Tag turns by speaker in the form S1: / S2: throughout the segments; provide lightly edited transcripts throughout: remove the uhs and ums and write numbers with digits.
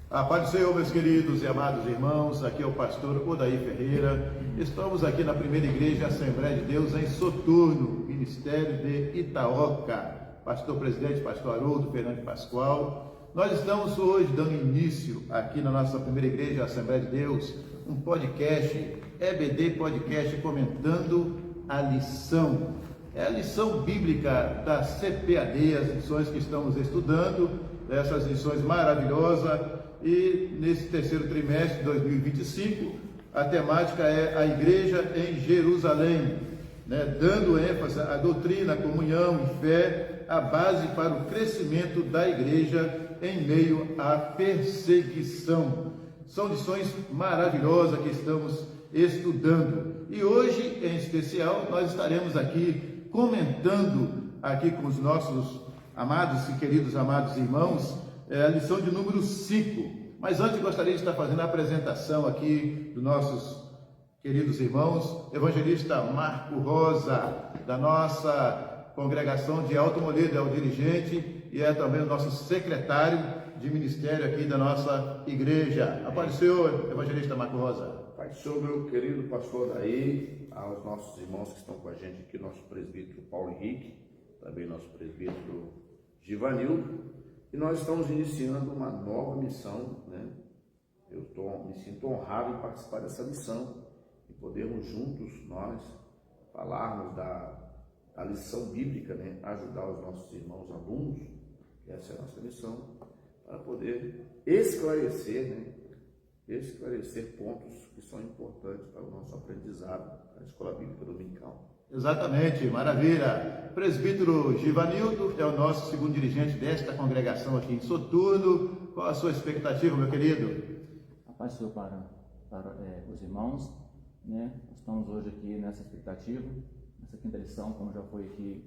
S1: A paz do Senhor, meus queridos e amados irmãos, aqui é o pastor Odair Ferreira. Estamos aqui na primeira igreja Assembleia de Deus em Soturno, Ministério de Itaoca. Pastor presidente, pastor Haroldo Fernandes Pascoal. Nós estamos hoje dando início aqui na nossa primeira igreja Assembleia de Deus, um podcast, EBD Podcast, comentando a lição. É a lição bíblica da CPAD, as lições que estamos estudando, essas lições maravilhosas. E nesse terceiro trimestre de 2025, a temática é a igreja em Jerusalém, dando ênfase à doutrina, comunhão e fé, a base para o crescimento da igreja em meio à perseguição. São lições maravilhosas que estamos estudando. E hoje, em especial, nós estaremos aqui comentando aqui com os nossos amados e queridos amados irmãos, a lição de número 5. Mas antes gostaria de estar fazendo a apresentação aqui dos nossos queridos irmãos, evangelista Marco Rosa, da nossa congregação de Alto Moledo, é o dirigente e é também o nosso secretário de ministério aqui da nossa igreja. A paz do Senhor, evangelista Marco Rosa.
S2: Pai do Senhor, meu querido pastor Daí, aos nossos irmãos que estão com a gente aqui, nosso presbítero Paulo Henrique, também nosso presbítero Givanildo. E nós estamos iniciando uma nova missão, Eu me sinto honrado em participar dessa missão e podermos juntos nós falarmos da lição bíblica, Ajudar os nossos irmãos alunos, que essa é a nossa missão, para poder esclarecer pontos que são importantes para o nosso aprendizado na Escola Bíblica Dominical.
S1: Exatamente, maravilha. Presbítero Givanildo é o nosso segundo dirigente desta congregação aqui em Soturno. Qual a sua expectativa, meu querido?
S3: A paz do Senhor para os irmãos, Nós estamos hoje aqui nessa expectativa, nessa quinta lição, como já foi aqui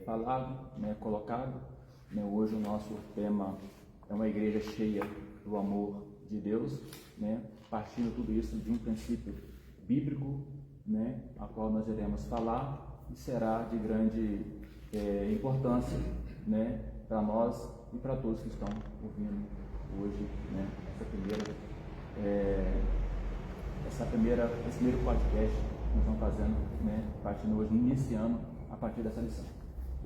S3: falado, colocado. Hoje o nosso tema é uma igreja cheia do amor de Deus, partindo tudo isso de um princípio bíblico, a qual nós iremos falar e será de grande importância, para nós e para todos que estão ouvindo hoje, esse primeiro podcast que nós estamos fazendo, partindo hoje, iniciando a partir dessa lição.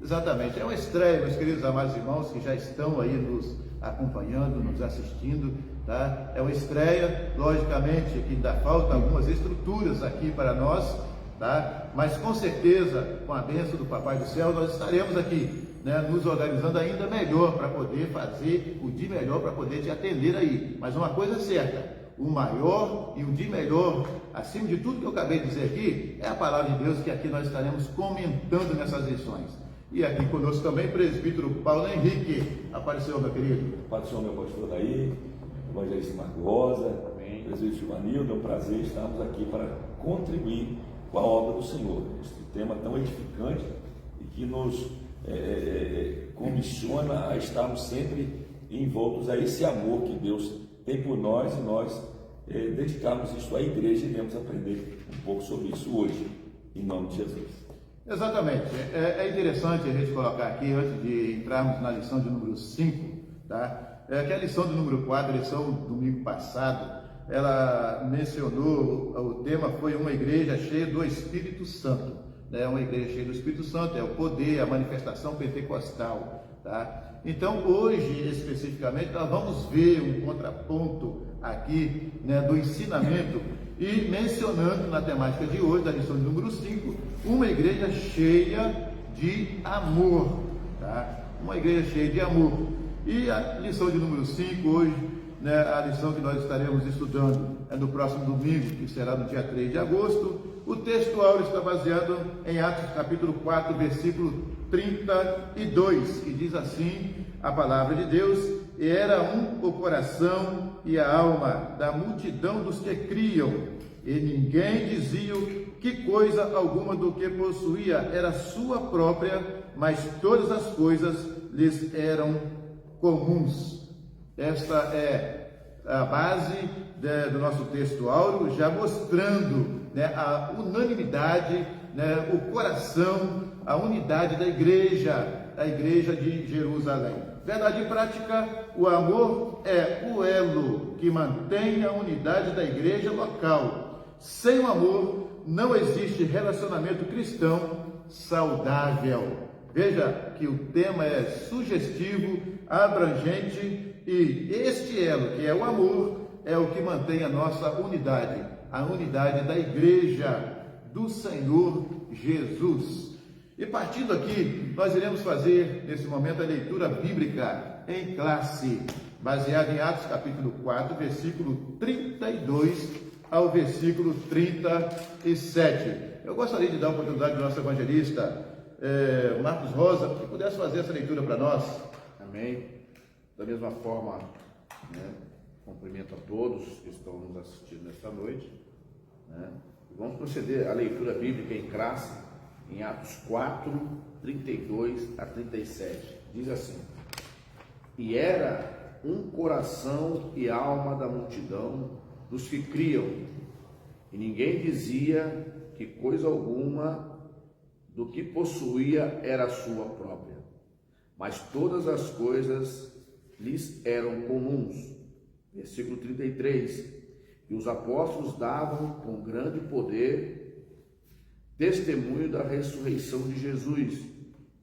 S1: Exatamente, é uma estreia, meus queridos amados irmãos que já estão aí nos acompanhando, nos assistindo, tá? É uma estreia, logicamente que ainda falta algumas estruturas aqui para nós, tá? Mas com certeza, com a bênção do Papai do Céu, nós estaremos aqui, nos organizando ainda melhor para poder fazer o de melhor para poder te atender aí. Mas uma coisa é certa, o maior e o de melhor, acima de tudo que eu acabei de dizer aqui, é a palavra de Deus que aqui nós estaremos comentando nessas lições. E aqui conosco também presbítero Paulo Henrique. Apareceu, meu querido.
S4: Apareceu meu pastor Daí, evangelista Marco Rosa, presbítero Givanildo. É um prazer estarmos aqui para contribuir com a obra do Senhor. Este tema tão edificante e que nos comissiona a estarmos sempre envoltos a esse amor que Deus tem por nós e nós dedicarmos isso à igreja e iremos aprender um pouco sobre isso hoje, em nome de Jesus.
S1: Exatamente, é interessante a gente colocar aqui, antes de entrarmos na lição de número 5, tá? Que a lição de número 4, a lição do domingo passado, ela mencionou, o tema foi uma igreja cheia do Espírito Santo, uma igreja cheia do Espírito Santo, é o poder, a manifestação pentecostal, tá? Então hoje, especificamente, nós vamos ver um contraponto aqui, do ensinamento e mencionando na temática de hoje, da lição de número 5, uma igreja cheia de amor, tá? Uma igreja cheia de amor. E a lição de número 5 hoje, a lição que nós estaremos estudando é no próximo domingo, que será no dia 3 de agosto. O texto áureo está baseado em Atos capítulo 4, versículo 32, que diz assim a palavra de Deus: e era um o coração e a alma da multidão dos que criam, e ninguém dizia que coisa alguma do que possuía era sua própria, mas todas as coisas lhes eram comuns. Esta é a base do nosso texto áureo, já mostrando a unanimidade, o coração, a unidade da igreja de Jerusalém. Verdade e prática, o amor é o elo que mantém a unidade da igreja local. Sem o amor, não existe relacionamento cristão saudável. Veja que o tema é sugestivo, abrangente, e este elo, que é o amor, é o que mantém a nossa unidade, a unidade da igreja do Senhor Jesus. E partindo aqui, nós iremos fazer nesse momento a leitura bíblica em classe, baseada em Atos capítulo 4, versículo 32 ao versículo 37. Eu gostaria de dar a oportunidade ao nosso evangelista Marcos Rosa, que pudesse fazer essa leitura para nós.
S2: Amém. Da mesma forma, cumprimento a todos que estão nos assistindo nesta noite. Vamos proceder à leitura bíblica em classe, em Atos 4, 32 a 37. Diz assim: E era um coração e alma da multidão dos que criam, e ninguém dizia que coisa alguma do que possuía era sua própria, mas todas as coisas lhes eram comuns. Versículo 33: E os apóstolos davam com grande poder testemunho da ressurreição de Jesus,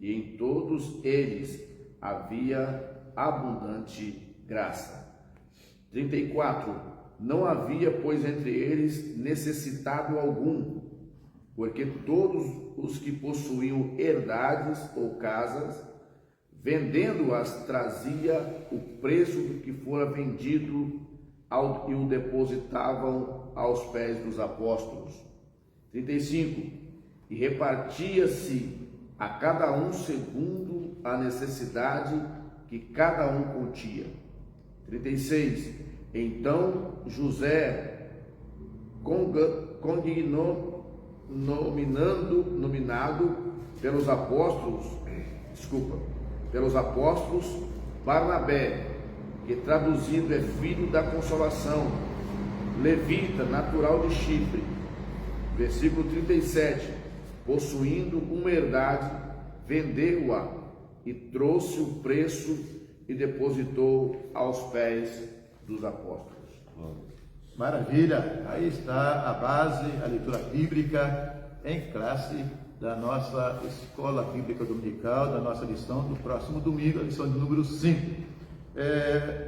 S2: e em todos eles havia abundante graça. 34: Não havia, pois, entre eles necessitado algum, porque todos os que possuíam herdades ou casas, vendendo-as, trazia o preço do que fora vendido e o depositavam aos pés dos apóstolos. 35: E repartia-se a cada um segundo a necessidade que cada um continha. 36: Então José, nominado pelos apóstolos Barnabé, que traduzido é filho da consolação, levita, natural de Chipre. Versículo 37: Possuindo uma herdade, vendeu-a e trouxe o preço e depositou aos pés dos apóstolos.
S1: Maravilha! Aí está a base, a leitura bíblica em classe da nossa escola bíblica dominical, da nossa lição do próximo domingo, a lição de número 5.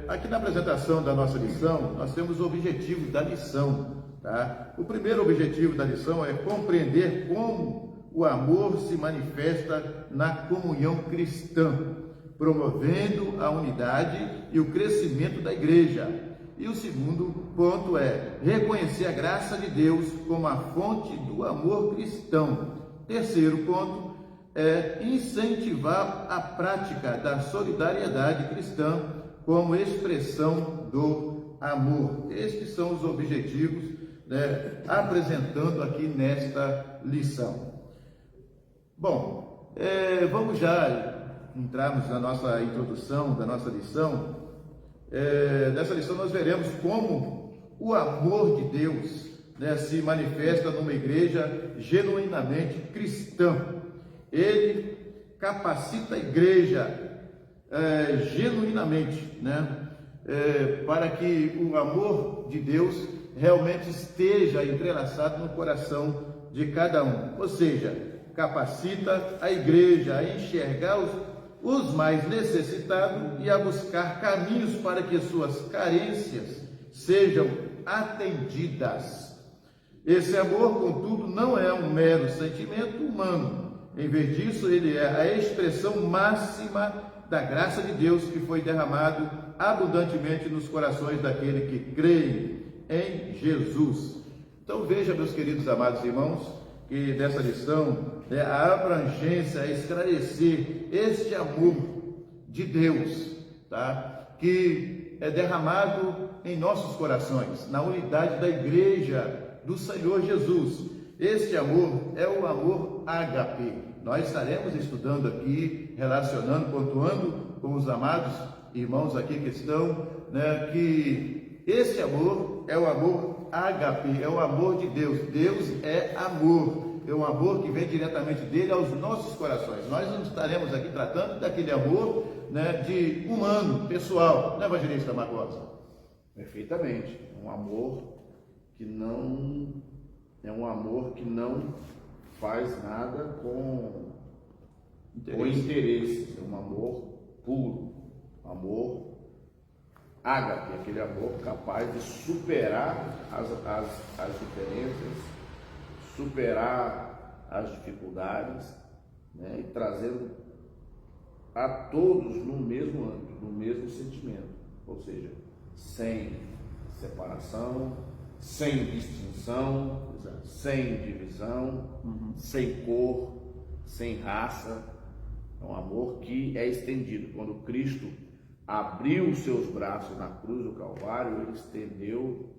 S1: Aqui na apresentação da nossa lição, nós temos o objetivo da lição. Tá? O primeiro objetivo da lição é compreender como o amor se manifesta na comunhão cristã, promovendo a unidade e o crescimento da igreja. E o segundo ponto é reconhecer a graça de Deus como a fonte do amor cristão. Terceiro ponto é incentivar a prática da solidariedade cristã como expressão do amor. Estes são os objetivos, apresentando aqui nesta lição. Bom, vamos já entrarmos na nossa introdução da nossa lição. Nessa lição nós veremos como o amor de Deus se manifesta numa igreja genuinamente cristã. Ele capacita a igreja genuinamente, para que o amor de Deus realmente esteja entrelaçado no coração de cada um. Ou seja, capacita a igreja a enxergar os mais necessitados e a buscar caminhos para que suas carências sejam atendidas. Esse amor, contudo, não é um mero sentimento humano. Em vez disso, ele é a expressão máxima da graça de Deus que foi derramado abundantemente nos corações daqueles que creem em Jesus. Então veja, meus queridos amados irmãos, que dessa lição a abrangência é esclarecer este amor de Deus, que é derramado em nossos corações, na unidade da igreja do Senhor Jesus. Este amor é o amor ágape. Nós estaremos estudando aqui, relacionando, pontuando com os amados irmãos aqui que estão, que este amor é o amor ágape, é o amor de Deus. Deus é amor, é um amor que vem diretamente dele aos nossos corações. Nós não estaremos aqui tratando daquele amor, né, de humano, pessoal, né, evangelista Marcosa?
S2: Perfeitamente. Um amor que não faz nada com interesse. É um amor puro, amor ágape, aquele amor capaz de superar as diferenças, superar as dificuldades, né, e trazendo a todos no mesmo âmbito, no mesmo sentimento, ou seja, sem separação, sem distinção, sem divisão, sem cor, sem raça. É um amor que é estendido. Quando Cristo abriu os seus braços na cruz do Calvário, ele estendeu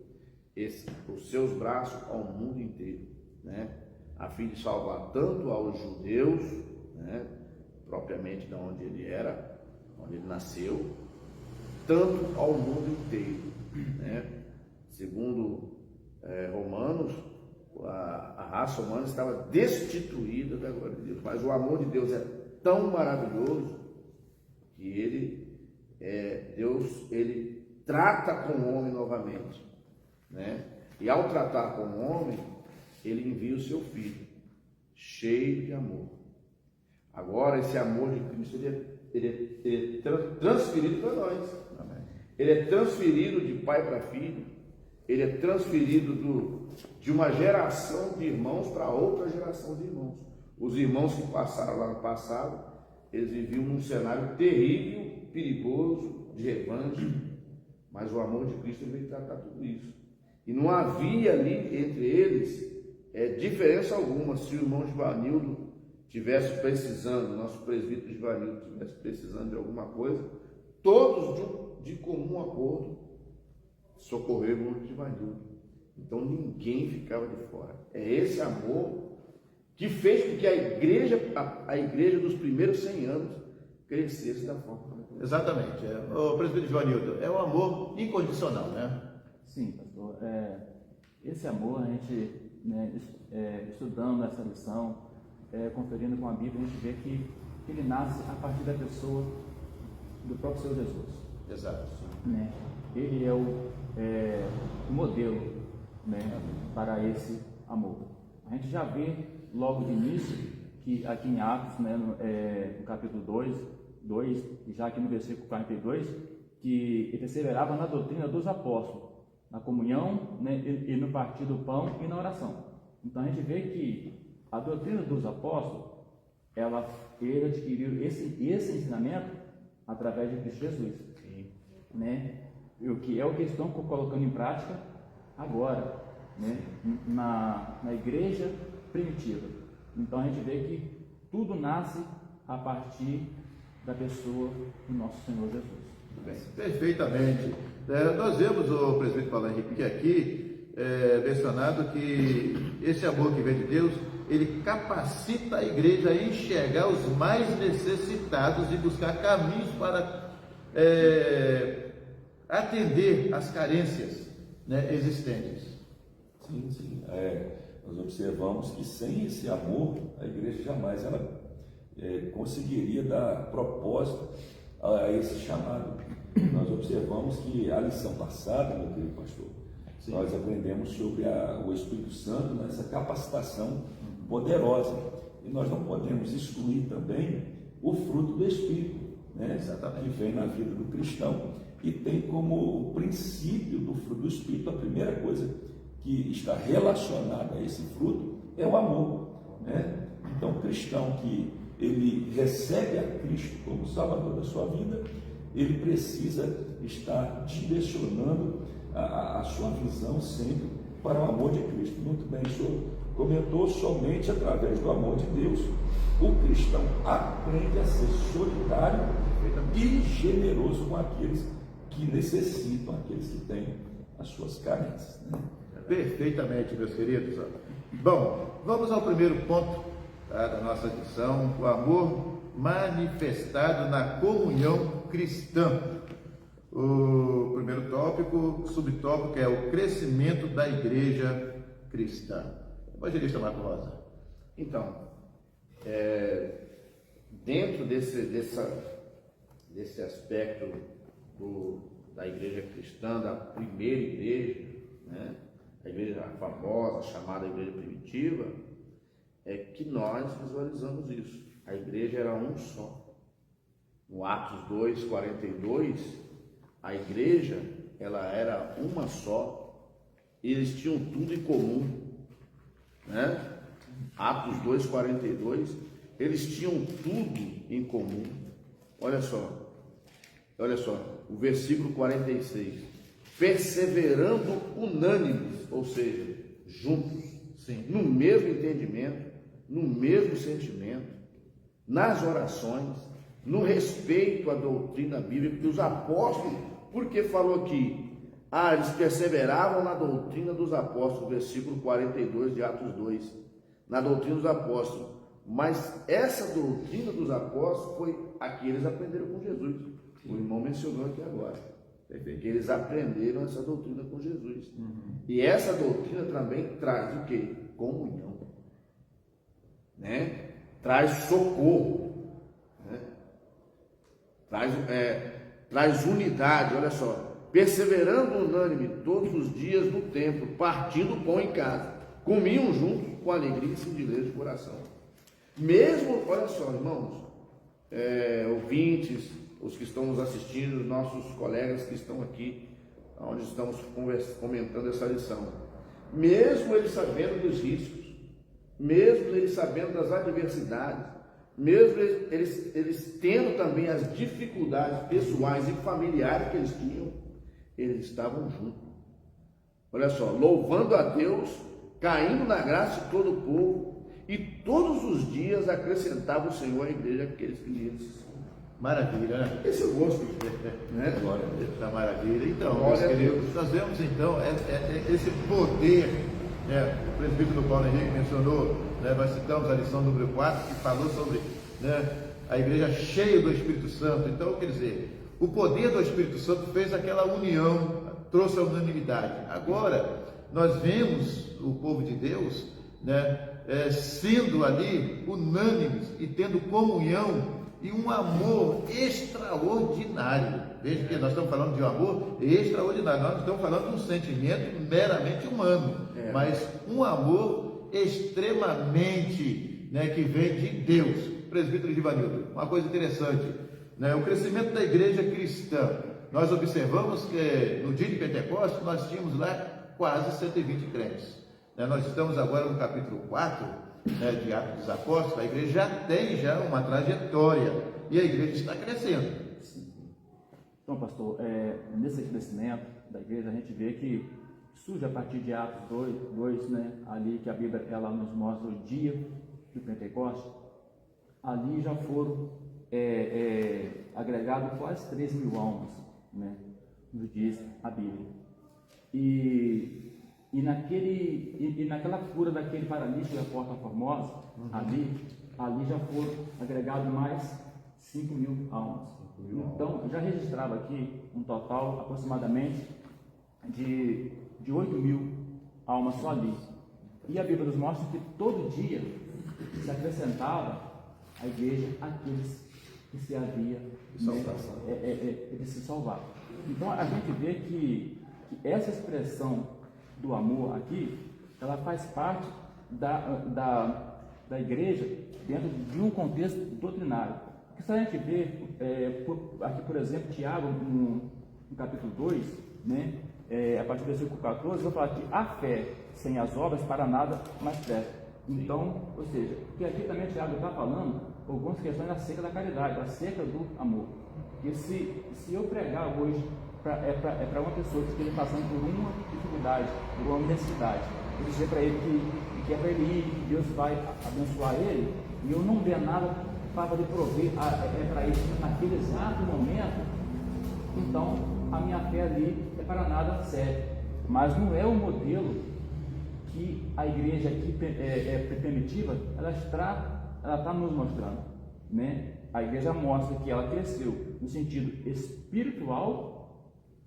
S2: os seus braços ao mundo inteiro, né, a fim de salvar tanto aos judeus, né, propriamente de onde ele era, onde ele nasceu, tanto ao mundo inteiro, né? Segundo Romanos, a raça humana estava destituída da glória de Deus, mas o amor de Deus é tão maravilhoso que Deus trata com o homem novamente, né? E ao tratar com o homem, ele envia o seu filho, cheio de amor. Agora, esse amor de Cristo, ele é transferido para nós. Amém. Ele é transferido de pai para filho. Ele é transferido de uma geração de irmãos para outra geração de irmãos. Os irmãos que passaram lá no passado, eles viviam num cenário terrível, perigoso, de revanche, mas o amor de Cristo veio tratar tudo isso. E não havia ali entre eles diferença alguma. Se o irmão Givanildo tivesse precisando, nosso presbítero Givanildo tivesse precisando de alguma coisa, todos de comum acordo socorreram o irmão Givanildo. Então ninguém ficava de fora. É esse amor que fez com que a igreja dos primeiros 100 anos crescesse da forma como cresceu.
S1: Exatamente. O presbítero Givanildo, é um amor incondicional, né?
S3: Sim, pastor. Esse amor, a gente, né, estudando essa lição, conferindo com a Bíblia, a gente vê que ele nasce a partir da pessoa do próprio Senhor Jesus.
S1: Exato.
S3: Né? Ele é o modelo, né, para esse amor. A gente já vê logo de início que aqui em Atos, né, no capítulo 2, e já aqui no versículo 42, que ele perseverava na doutrina dos apóstolos, na comunhão, né, e no partir do pão e na oração. Então a gente vê que a doutrina dos apóstolos, ele adquiriu esse ensinamento através de Cristo Jesus, né? O que estão colocando em prática agora, né? na igreja primitiva. Então a gente vê que tudo nasce a partir da pessoa do nosso Senhor Jesus.
S1: Bem, perfeitamente. Nós vemos o presbítero Paulo Henrique aqui mencionado que esse amor que vem de Deus, ele capacita a igreja a enxergar os mais necessitados e buscar caminhos para atender às carências, né, existentes.
S4: Sim. Nós observamos que sem esse amor, a igreja jamais conseguiria dar propósito a esse chamado. Nós observamos que a lição passada, meu querido pastor, nós aprendemos sobre o Espírito Santo nessa capacitação poderosa. E nós não podemos excluir também o fruto do Espírito, né? Que vem na vida do cristão e tem como princípio do fruto do Espírito, a primeira coisa que está relacionada a esse fruto é o amor, né? Então, o cristão que ele recebe a Cristo como Salvador da sua vida, ele precisa estar direcionando a sua visão sempre para o amor de Cristo. Muito bem, o senhor comentou, somente através do amor de Deus o cristão aprende a ser solidário e generoso com aqueles que necessitam, aqueles que têm as suas carências, né?
S1: Perfeitamente, meus queridos. Bom, vamos ao primeiro ponto da nossa lição: o amor manifestado na comunhão cristã. O primeiro subtópico é o crescimento da igreja cristã. Evangelista Marco Rosa.
S2: Então, dentro desse aspecto da igreja cristã, da primeira igreja, né? A igreja famosa, chamada igreja primitiva, é que nós visualizamos isso. A igreja era um só. No Atos 2:42, a igreja, ela era uma só, e eles tinham tudo em comum, né? Atos 2:42, eles tinham tudo em comum. Olha só, o versículo 46, perseverando unânimes, ou seja, juntos,
S1: Sim.
S2: no mesmo entendimento, no mesmo sentimento, nas orações, no respeito à doutrina bíblica, que os apóstolos, porque falou aqui, eles perseveravam na doutrina dos apóstolos, versículo 42 de Atos 2, na doutrina dos apóstolos, mas essa doutrina dos apóstolos foi a que eles aprenderam com Jesus, o irmão mencionou aqui agora, que eles aprenderam essa doutrina com Jesus, e essa doutrina também traz o quê? Comunhão, né? Traz socorro, né? Traz unidade. Olha só, perseverando unânime todos os dias no templo, partindo pão em casa, comiam juntos com alegria e singeleza de coração. Mesmo, olha só, irmãos, ouvintes, os que estão nos assistindo, os nossos colegas que estão aqui, onde estamos comentando essa lição, mesmo eles sabendo dos riscos, mesmo eles sabendo das adversidades, mesmo eles tendo também as dificuldades pessoais e familiares que eles tinham, eles estavam juntos. Olha só, louvando a Deus, caindo na graça de todo o povo, e todos os dias acrescentava o Senhor à igreja aqueles que lhe assistiam.
S1: Maravilha, né?
S2: Esse eu gosto, né?
S1: Glória a Deus, tá maravilha. Então,
S2: Glória
S1: meus queridos, nós vemos então esse poder, né? O presbítero Paulo Henrique mencionou, né? Nós citamos a lição número 4, que falou sobre, né, a igreja cheia do Espírito Santo. Então, quer dizer, o poder do Espírito Santo fez aquela união, trouxe a unanimidade. Agora, nós vemos o povo de Deus, né, sendo ali unânimes e tendo comunhão e um amor extraordinário. Veja que nós estamos falando de um amor extraordinário, nós não estamos falando de um sentimento meramente humano, mas um amor extremamente, né, que vem de Deus. Presbítero Givanildo, uma coisa interessante, né, o crescimento da igreja cristã, nós observamos que no dia de Pentecostes nós tínhamos lá quase 120 crentes, né? Nós estamos agora no capítulo 4, né, de Atos dos Apóstolos. A igreja já tem uma trajetória e a igreja está crescendo.
S3: Então, pastor, nesse crescimento da igreja a gente vê que surge a partir de Atos 2, né, ali que a Bíblia ela nos mostra o dia do Pentecostes. Ali já foram agregados quase 3.000 almas, né, nos diz a Bíblia. E naquela cura daquele paralítico da Porta Formosa, ali já foram agregados mais 5.000 almas. Então, já registrava aqui um total aproximadamente de 8.000 almas só ali. E a Bíblia nos mostra que todo dia se acrescentava à igreja aqueles que se havia de se salvar. Então, a gente vê que essa expressão do amor aqui, ela faz parte da igreja dentro de um contexto doutrinário. Porque se a gente vê, aqui por exemplo, Tiago, no capítulo 2, né, a partir do versículo 14, vai falar que a fé sem as obras para nada mais presta. Então, ou seja, que aqui também Tiago está falando algumas questões acerca da caridade, acerca do amor. Porque se eu pregar hoje para uma pessoa que esteja passando por uma dificuldade, por uma necessidade, eu dizer para ele que é para ele ir, que Deus vai abençoar ele, e eu não der nada para poder prover para ele naquele exato momento, então a minha fé ali é para nada serve. Mas não é o modelo que a igreja aqui primitiva ela está nos mostrando, né? A igreja mostra que ela cresceu no sentido espiritual,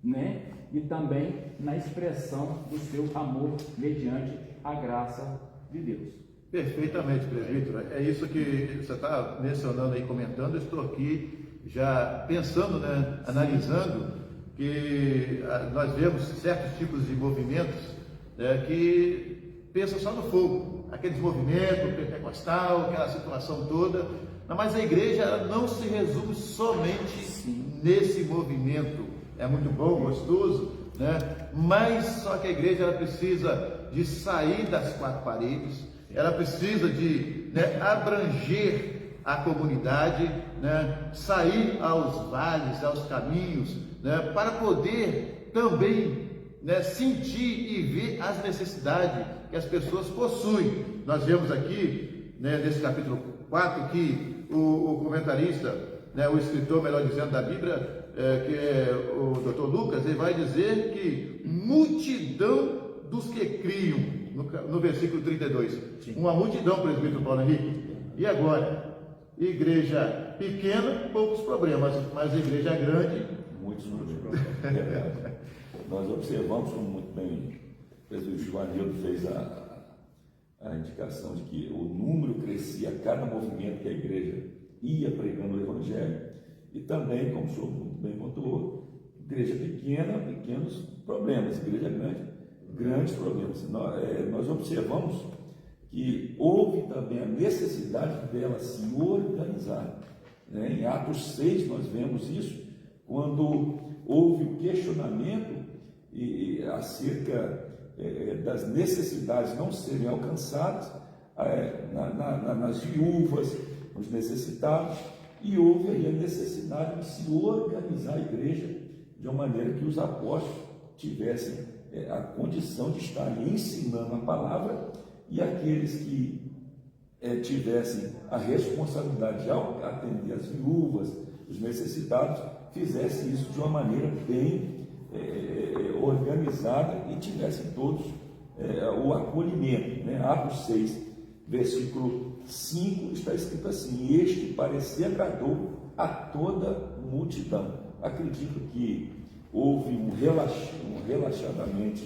S3: né? E também na expressão do seu amor mediante a graça de Deus.
S1: Perfeitamente, presbítero. É isso que você está mencionando aí, comentando. Eu estou aqui já pensando, né, analisando, que nós vemos certos tipos de movimentos, né, que pensam só no fogo, aqueles movimentos pentecostal, aquela situação toda, mas a igreja ela não se resume somente nesse movimento. É muito bom, gostoso, né? Mas só que a igreja ela precisa de sair das quatro paredes, ela precisa de, né, abranger a comunidade, né, sair aos vales, aos caminhos, né, para poder também, né, sentir e ver as necessidades que as pessoas possuem. Nós vemos aqui, né, nesse capítulo 4 que o comentarista, né, o escritor, melhor dizendo, da Bíblia, que é o Dr. Lucas, ele vai dizer que multidão dos que criam, no versículo 32. Sim. Uma multidão, presbítero Paulo Henrique. E agora? Igreja pequena, poucos problemas, mas igreja grande,
S4: muitos problemas. Nós observamos, como muito bem o presbítero Givanildo fez a indicação de que o número crescia a cada movimento que a igreja ia pregando o Evangelho, e também, como o senhor muito bem pontuou, igreja pequena, pequenos problemas, igreja grande, grandes problemas. Nós observamos que houve também a necessidade dela se organizar, né? Em Atos 6 nós vemos isso, quando houve o questionamento acerca das necessidades não serem alcançadas nas viúvas, nos necessitados, e houve aí a necessidade de se organizar a igreja de uma maneira que os apóstolos tivessem a condição de estarem ensinando a palavra, e aqueles que tivessem a responsabilidade de atender as viúvas, os necessitados, fizessem isso de uma maneira bem organizada e tivessem todos o acolhimento, né? Atos 6, versículo 5, está escrito assim: este parecer agradou a toda multidão. Acredito que houve um relaxamento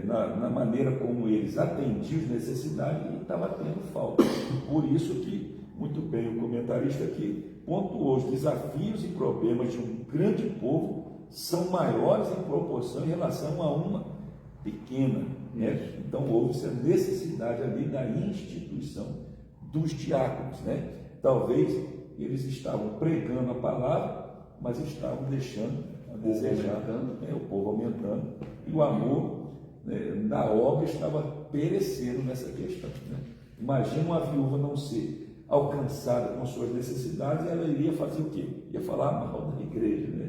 S4: na maneira como eles atendiam as necessidades, e estava tendo falta. Por isso que, muito bem, o comentarista aqui pontuou: os desafios e problemas de um grande povo são maiores em proporção em relação a uma pequena, né? Então houve essa necessidade ali da instituição dos diáconos, né? Talvez eles estavam pregando a palavra, mas estavam deixando a desejar, né? O povo aumentando, e o amor, né, na obra estava perecendo nessa questão, né? Imagina uma viúva não ser alcançada com suas necessidades, ela iria fazer o quê? Ia falar mal da igreja, né?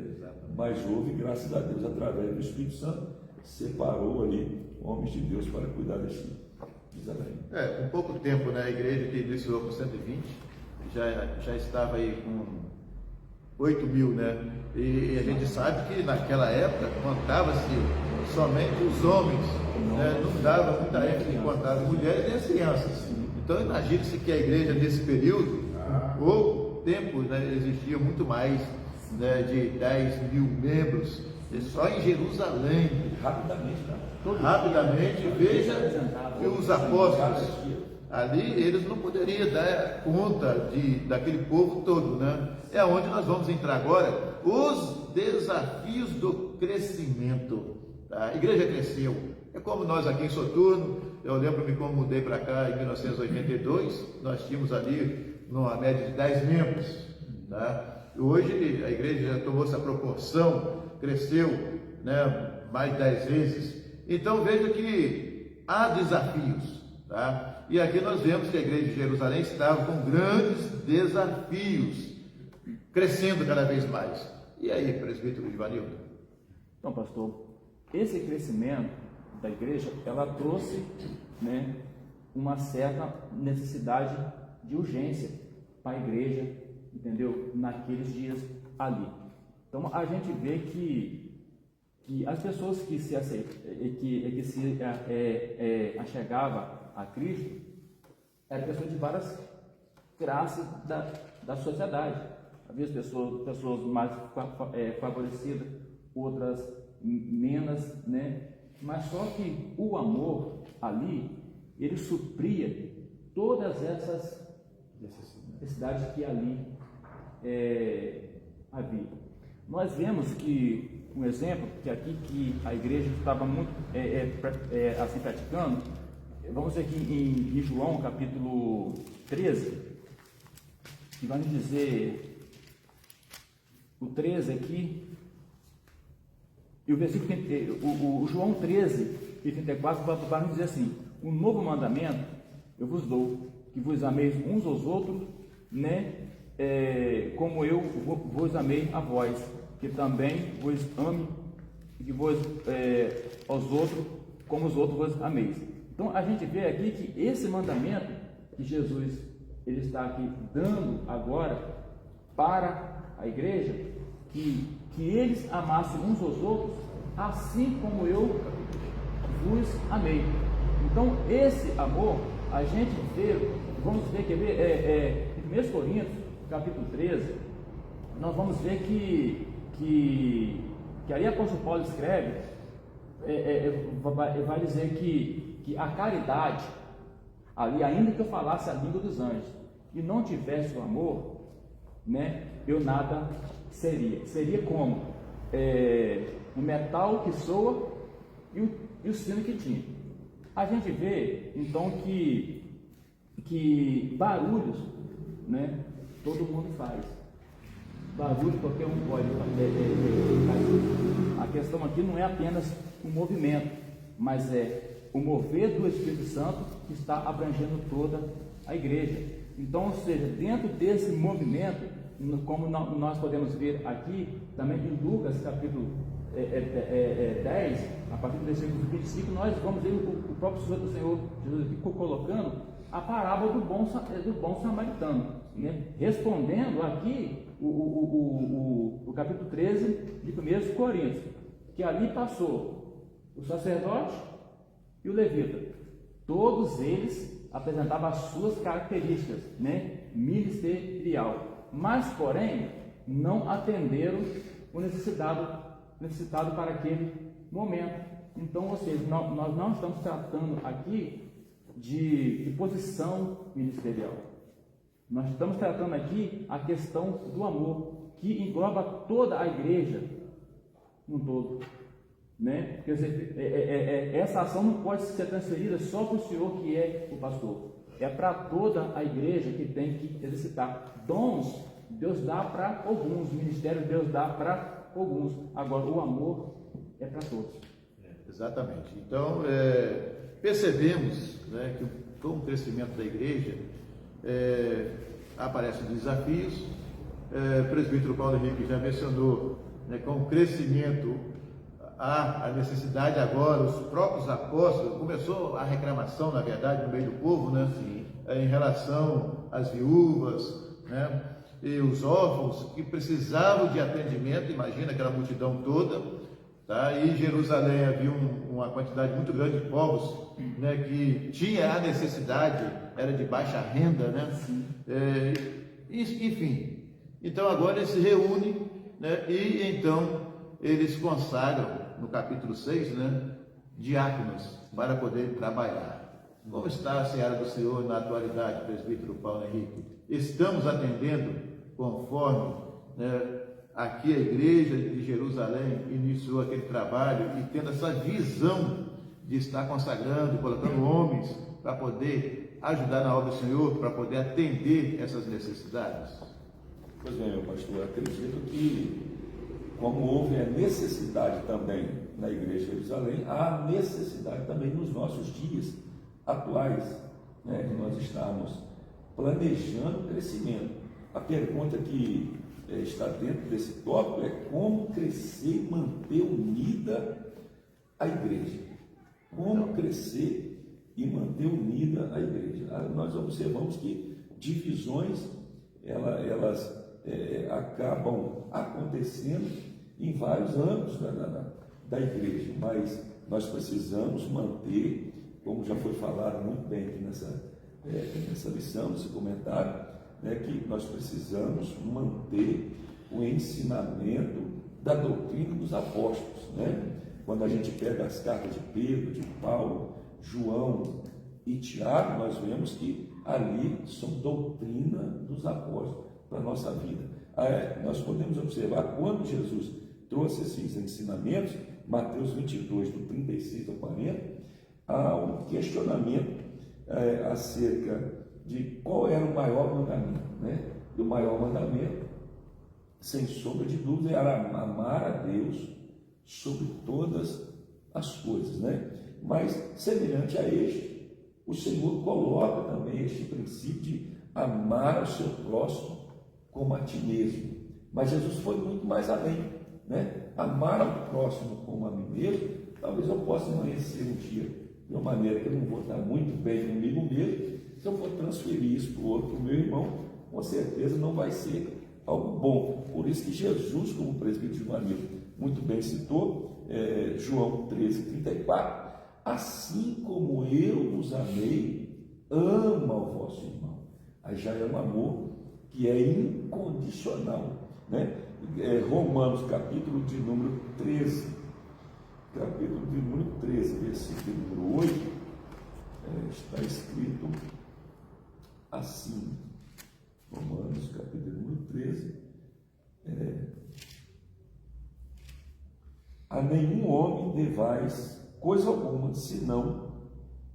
S4: Mas houve, graças a Deus, através do Espírito Santo, separou ali homens de Deus para cuidar desse Israel.
S1: Com pouco tempo, né, a igreja que iniciou com 120, já estava aí com 8 mil, né? E a gente sabe que naquela época contava-se somente os homens, né? Não dava muita ênfase em contar as mulheres e as crianças. Então imagine-se que a igreja nesse período, em pouco tempo, né, existia muito mais, né, de 10 mil membros, só em Jerusalém. Rapidamente, veja que os apóstolos ali, eles não poderiam dar conta daquele povo todo, né? É onde nós vamos entrar agora, os desafios do crescimento. A igreja cresceu, é como nós aqui em Soturno. Eu lembro-me quando mudei para cá em 1982, nós tínhamos ali uma média de 10 membros, tá? Hoje a igreja já tomou essa proporção, cresceu, né, mais de 10 vezes. Então veja que há desafios, tá? E aqui nós vemos que a igreja de Jerusalém estava com grandes desafios, crescendo cada vez mais. E aí, presbítero Givanildo?
S3: Então, pastor, esse crescimento da igreja, ela trouxe, né, uma certa necessidade de urgência para a igreja, entendeu? Naqueles dias ali. Então a gente vê que as pessoas que se achegavam a Cristo eram pessoas de várias classes da sociedade. Havia pessoas mais favorecidas, outras menos, né? Mas só que o amor ali, ele supria todas essas necessidade que ali havia. Nós vemos que, um exemplo, que aqui que a igreja estava muito assim praticando, vamos ver aqui em João capítulo 13, que vai nos dizer, o 13 aqui, e o versículo, o João 13 e 34 vai nos dizer assim: um novo mandamento eu vos dou, que vos ameis uns aos outros, né? Como eu vos amei a vós, que também vos ame, que vos aos outros, como os outros vos ameis. Então a gente vê aqui que esse mandamento que Jesus ele está aqui dando agora para a igreja, que eles amassem uns aos outros, assim como eu vos amei. Então esse amor a gente vê, vamos ver, quer ver, em 1 Coríntios capítulo 13, nós vamos ver que aí o apóstolo Paulo escreve, vai dizer que a caridade, ali, ainda que eu falasse a língua dos anjos e não tivesse o amor, né, eu nada seria. Seria como o metal que soa e o sino que tinha. A gente vê então que barulhos, né, todo mundo faz. Barulho qualquer um pode fazer. A questão aqui não é apenas o movimento, mas é o mover do Espírito Santo que está abrangendo toda a igreja. Então, ou seja, dentro desse movimento, como nós podemos ver aqui, também em Lucas capítulo 10, a partir do versículo 25, nós vamos ver o próprio Senhor Jesus ficou colocando a parábola do bom samaritano, né? Respondendo aqui o capítulo 13 de 1 Coríntios, que ali passou o sacerdote e o levita, todos eles apresentavam as suas características, né, ministerial, mas porém não atenderam o necessitado para aquele momento. Então, ou seja, nós não estamos tratando aqui de posição ministerial. Nós estamos tratando aqui a questão do amor, que engloba toda a igreja um todo, né? Quer dizer, essa ação não pode ser transferida só para o senhor que é o pastor. É para toda a igreja que tem que exercitar. Dons, Deus dá para alguns, ministério Deus dá para alguns. Agora, o amor é para todos.
S1: Exatamente. Então, percebemos, né, que com o crescimento da igreja aparecem desafios. O presbítero Paulo Henrique já mencionou, né, com o crescimento há a necessidade agora, os próprios apóstolos, começou a reclamação, na verdade, no meio do povo, né, em relação às viúvas, né, e os órfãos que precisavam de atendimento. Imagina aquela multidão toda, tá? E em Jerusalém havia uma quantidade muito grande de povos, né, que tinha a necessidade, era de baixa renda, né? Enfim, então agora eles se reúnem, né, e então eles consagram, no capítulo 6, né, diáconos para poder trabalhar. Como está a seara do Senhor na atualidade, presbítero Paulo Henrique? Estamos atendendo conforme, né, aqui a igreja de Jerusalém iniciou aquele trabalho e tendo essa visão de estar consagrando, colocando homens para poder ajudar na obra do Senhor, para poder atender essas necessidades?
S4: Pois bem, meu pastor, acredito que, como houve a necessidade também na igreja de Jerusalém, há necessidade também nos nossos dias atuais, né, que nós estamos planejando o crescimento. A pergunta que está dentro desse tópico é como crescer e manter unida a igreja. Como crescer e manter unida a igreja. Nós observamos que divisões, elas acabam acontecendo em vários âmbitos da igreja, mas nós precisamos manter, como já foi falado muito bem aqui nessa lição, nesse comentário, né, que nós precisamos manter o ensinamento da doutrina dos apóstolos, né? Quando a gente pega as cartas de Pedro, de Paulo, João e Tiago, nós vemos que ali são doutrina dos apóstolos para a nossa vida. Nós podemos observar quando Jesus trouxe esses ensinamentos, Mateus 22, do 36 ao 40, há um questionamento acerca de qual era o maior mandamento, né? E o maior mandamento, sem sombra de dúvida, era amar a Deus sobre todas as coisas, né? Mas, semelhante a este, o Senhor coloca também este princípio de amar o seu próximo como a ti mesmo. Mas Jesus foi muito mais além, né? Amar ao próximo como a mim mesmo. Talvez eu possa amanhecer um dia de uma maneira que eu não vou estar muito bem comigo mesmo. Se eu for transferir isso para o outro, para o meu irmão, com certeza não vai ser algo bom. Por isso que Jesus, como presbítero juvenil, muito bem citou, João 13, 34, assim como eu vos amei, ama o vosso irmão. Aí já é um amor que é incondicional, né? Romanos, capítulo de número 13, versículo número 8, está escrito assim, Romanos, capítulo número 13, a nenhum homem devais coisa alguma, senão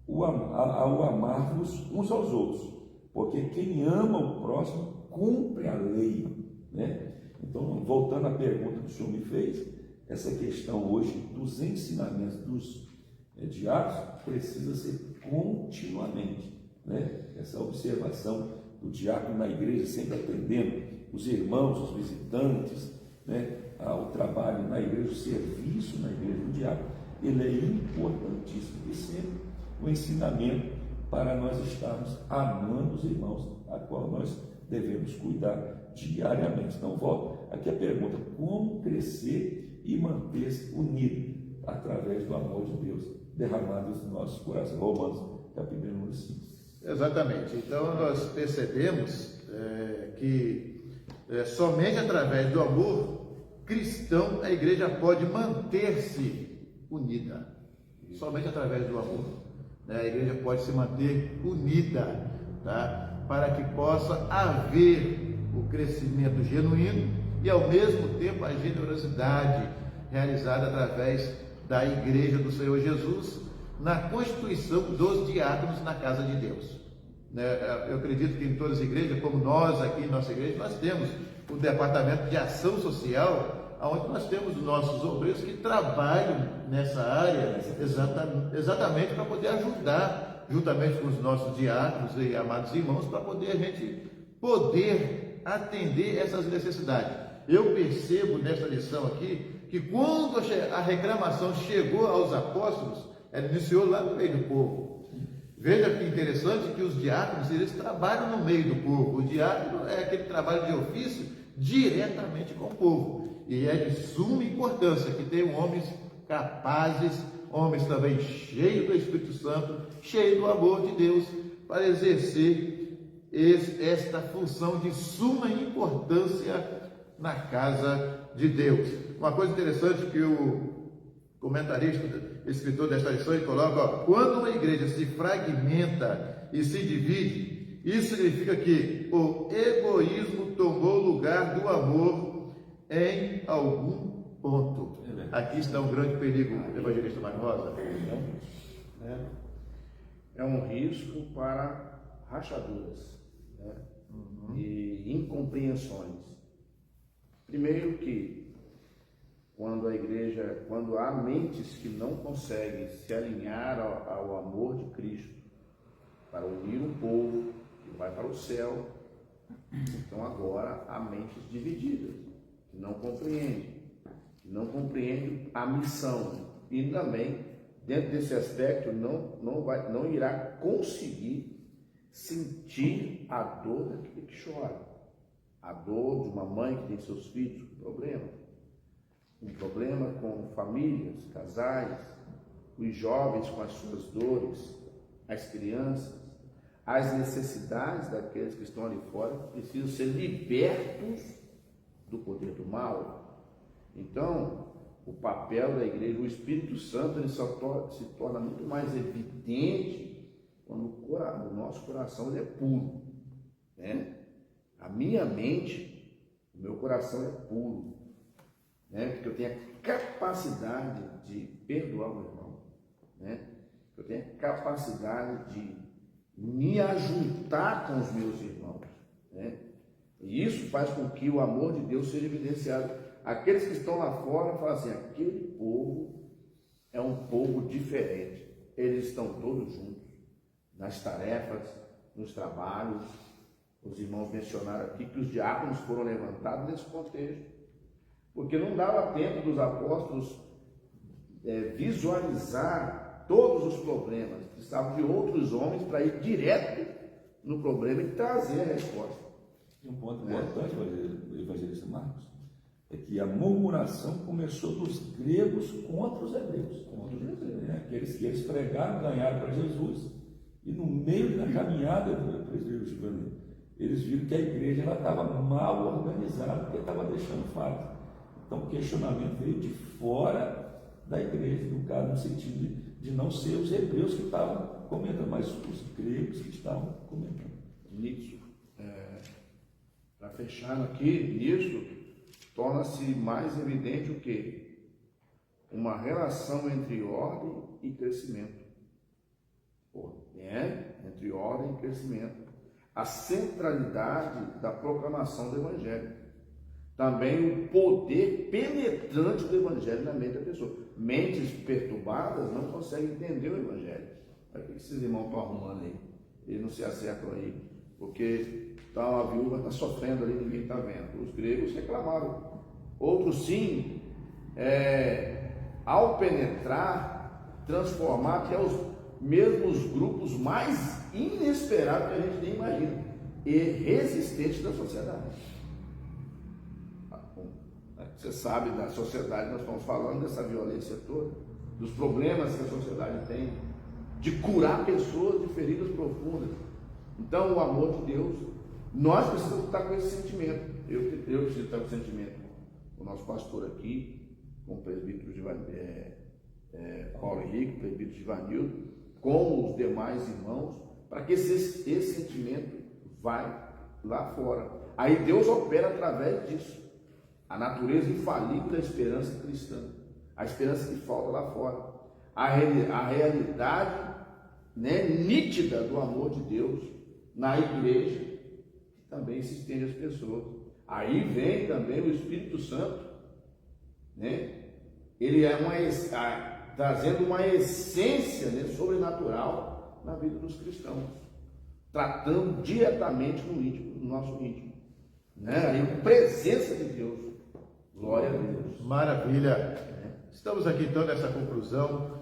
S4: ao amar-vos uns aos outros, porque quem ama o próximo cumpre a lei, né? Então, voltando à pergunta que o senhor me fez, essa questão hoje dos ensinamentos dos diáconos precisa ser continuamente, né? Essa observação do diácono na igreja, sempre atendendo os irmãos, os visitantes, né? O trabalho na igreja, o serviço na igreja do diácono, ele é importantíssimo, e sempre o ensinamento para nós estarmos amando os irmãos, a qual nós devemos cuidar diariamente. Então, volto aqui a pergunta: como crescer e manter-se unido através do amor de Deus derramado nos nossos corações? Romanos, capítulo número 5.
S1: Exatamente. Então, nós percebemos que somente através do amor cristão a igreja pode manter-se unida. Somente através do amor, né? A igreja pode se manter unida, tá? Para que possa haver o crescimento genuíno e, ao mesmo tempo, a generosidade realizada através da igreja do Senhor Jesus na constituição dos diáconos na casa de Deus, né? Eu acredito que em todas as igrejas, como nós aqui em nossa igreja, nós temos o departamento de ação social, onde nós temos os nossos obreiros que trabalham nessa área exatamente para poder ajudar, juntamente com os nossos diáconos e amados irmãos, para poder a gente atender essas necessidades. Eu percebo nesta lição aqui que quando a reclamação chegou aos apóstolos, ela iniciou lá no meio do povo. Veja que interessante que os diáconos, eles trabalham no meio do povo. O diácono é aquele trabalho de ofício diretamente com o povo. E é de suma importância que tenham homens capazes, homens também cheios do Espírito Santo, cheios do amor de Deus, para exercer esta função de suma importância na casa de Deus. Uma coisa interessante que o comentarista, escritor desta lição, ele coloca: quando uma igreja se fragmenta e se divide, isso significa que o egoísmo tomou lugar do amor em algum ponto. Aqui está um grande perigo, evangelista Mário Rosa.
S2: É um risco para rachaduras, né? E incompreensões. Primeiro que quando há mentes que não conseguem se alinhar ao amor de Cristo para unir um povo que vai para o céu, então agora há mentes divididas, que não compreendem a missão, e também dentro desse aspecto não irá conseguir sentir a dor daquele que chora, a dor de uma mãe que tem seus filhos com um problema com famílias, casais, os jovens com as suas dores, as crianças, as necessidades daqueles que estão ali fora, que precisam ser libertos do poder do mal. Então, o papel da igreja, o Espírito Santo, ele se torna muito mais evidente quando o nosso coração ele é puro, né? A minha mente, o meu coração é puro, né? Porque eu tenho a capacidade de perdoar o meu irmão, né? Eu tenho a capacidade de me ajuntar com os meus irmãos, né? E isso faz com que o amor de Deus seja evidenciado. Aqueles que estão lá fora falam assim: aquele povo é um povo diferente. Eles estão todos juntos, nas tarefas, nos trabalhos. Os irmãos mencionaram aqui que os diáconos foram levantados nesse contexto, porque não dava tempo dos apóstolos visualizar todos os problemas, precisavam de outros homens para ir direto no problema e trazer a resposta.
S4: E um ponto importante, o evangelista Marcos, é que a murmuração começou dos gregos contra os hebreus. Aqueles que eles pregaram, ganharam para Jesus, e no meio da caminhada do presbítero Givanildo, eles viram que a igreja estava mal organizada, porque estava deixando falta. Então o questionamento veio de fora da igreja, no caso, no sentido de não ser os hebreus que estavam comentando, mas os gregos que estavam comentando.
S2: Nisso, para fechar aqui, nisso, torna-se mais evidente o quê? Uma relação entre ordem e crescimento. Entre ordem e crescimento. A centralidade da proclamação do Evangelho. Também o poder penetrante do Evangelho na mente da pessoa. Mentes perturbadas não conseguem entender o Evangelho. O que esses irmãos estão arrumando aí? Eles não se acertam aí, porque a viúva está sofrendo ali, ninguém está vendo. Os gregos reclamaram. Outros sim, ao penetrar, transformar até os mesmos grupos mais inesperados que a gente nem imagina e resistentes da sociedade. Você sabe, da sociedade, nós estamos falando dessa violência toda, dos problemas que a sociedade tem, de curar pessoas de feridas profundas. Então, o amor de Deus, nós precisamos estar com esse sentimento. Eu preciso estar com esse sentimento. O nosso pastor aqui, com o presbítero Paulo Henrique, o presbítero Givanildo, com os demais irmãos, para que esse sentimento vá lá fora. Aí Deus opera através disso. A natureza infalível da esperança cristã, a esperança que falta lá fora, a realidade nítida do amor de Deus na igreja, que também se estende às pessoas. Aí vem também o Espírito Santo, ele trazendo uma essência sobrenatural na vida dos cristãos, tratando diretamente no nosso íntimo, Aí a presença de Deus. Glória a Deus.
S1: Maravilha. Estamos aqui então nessa conclusão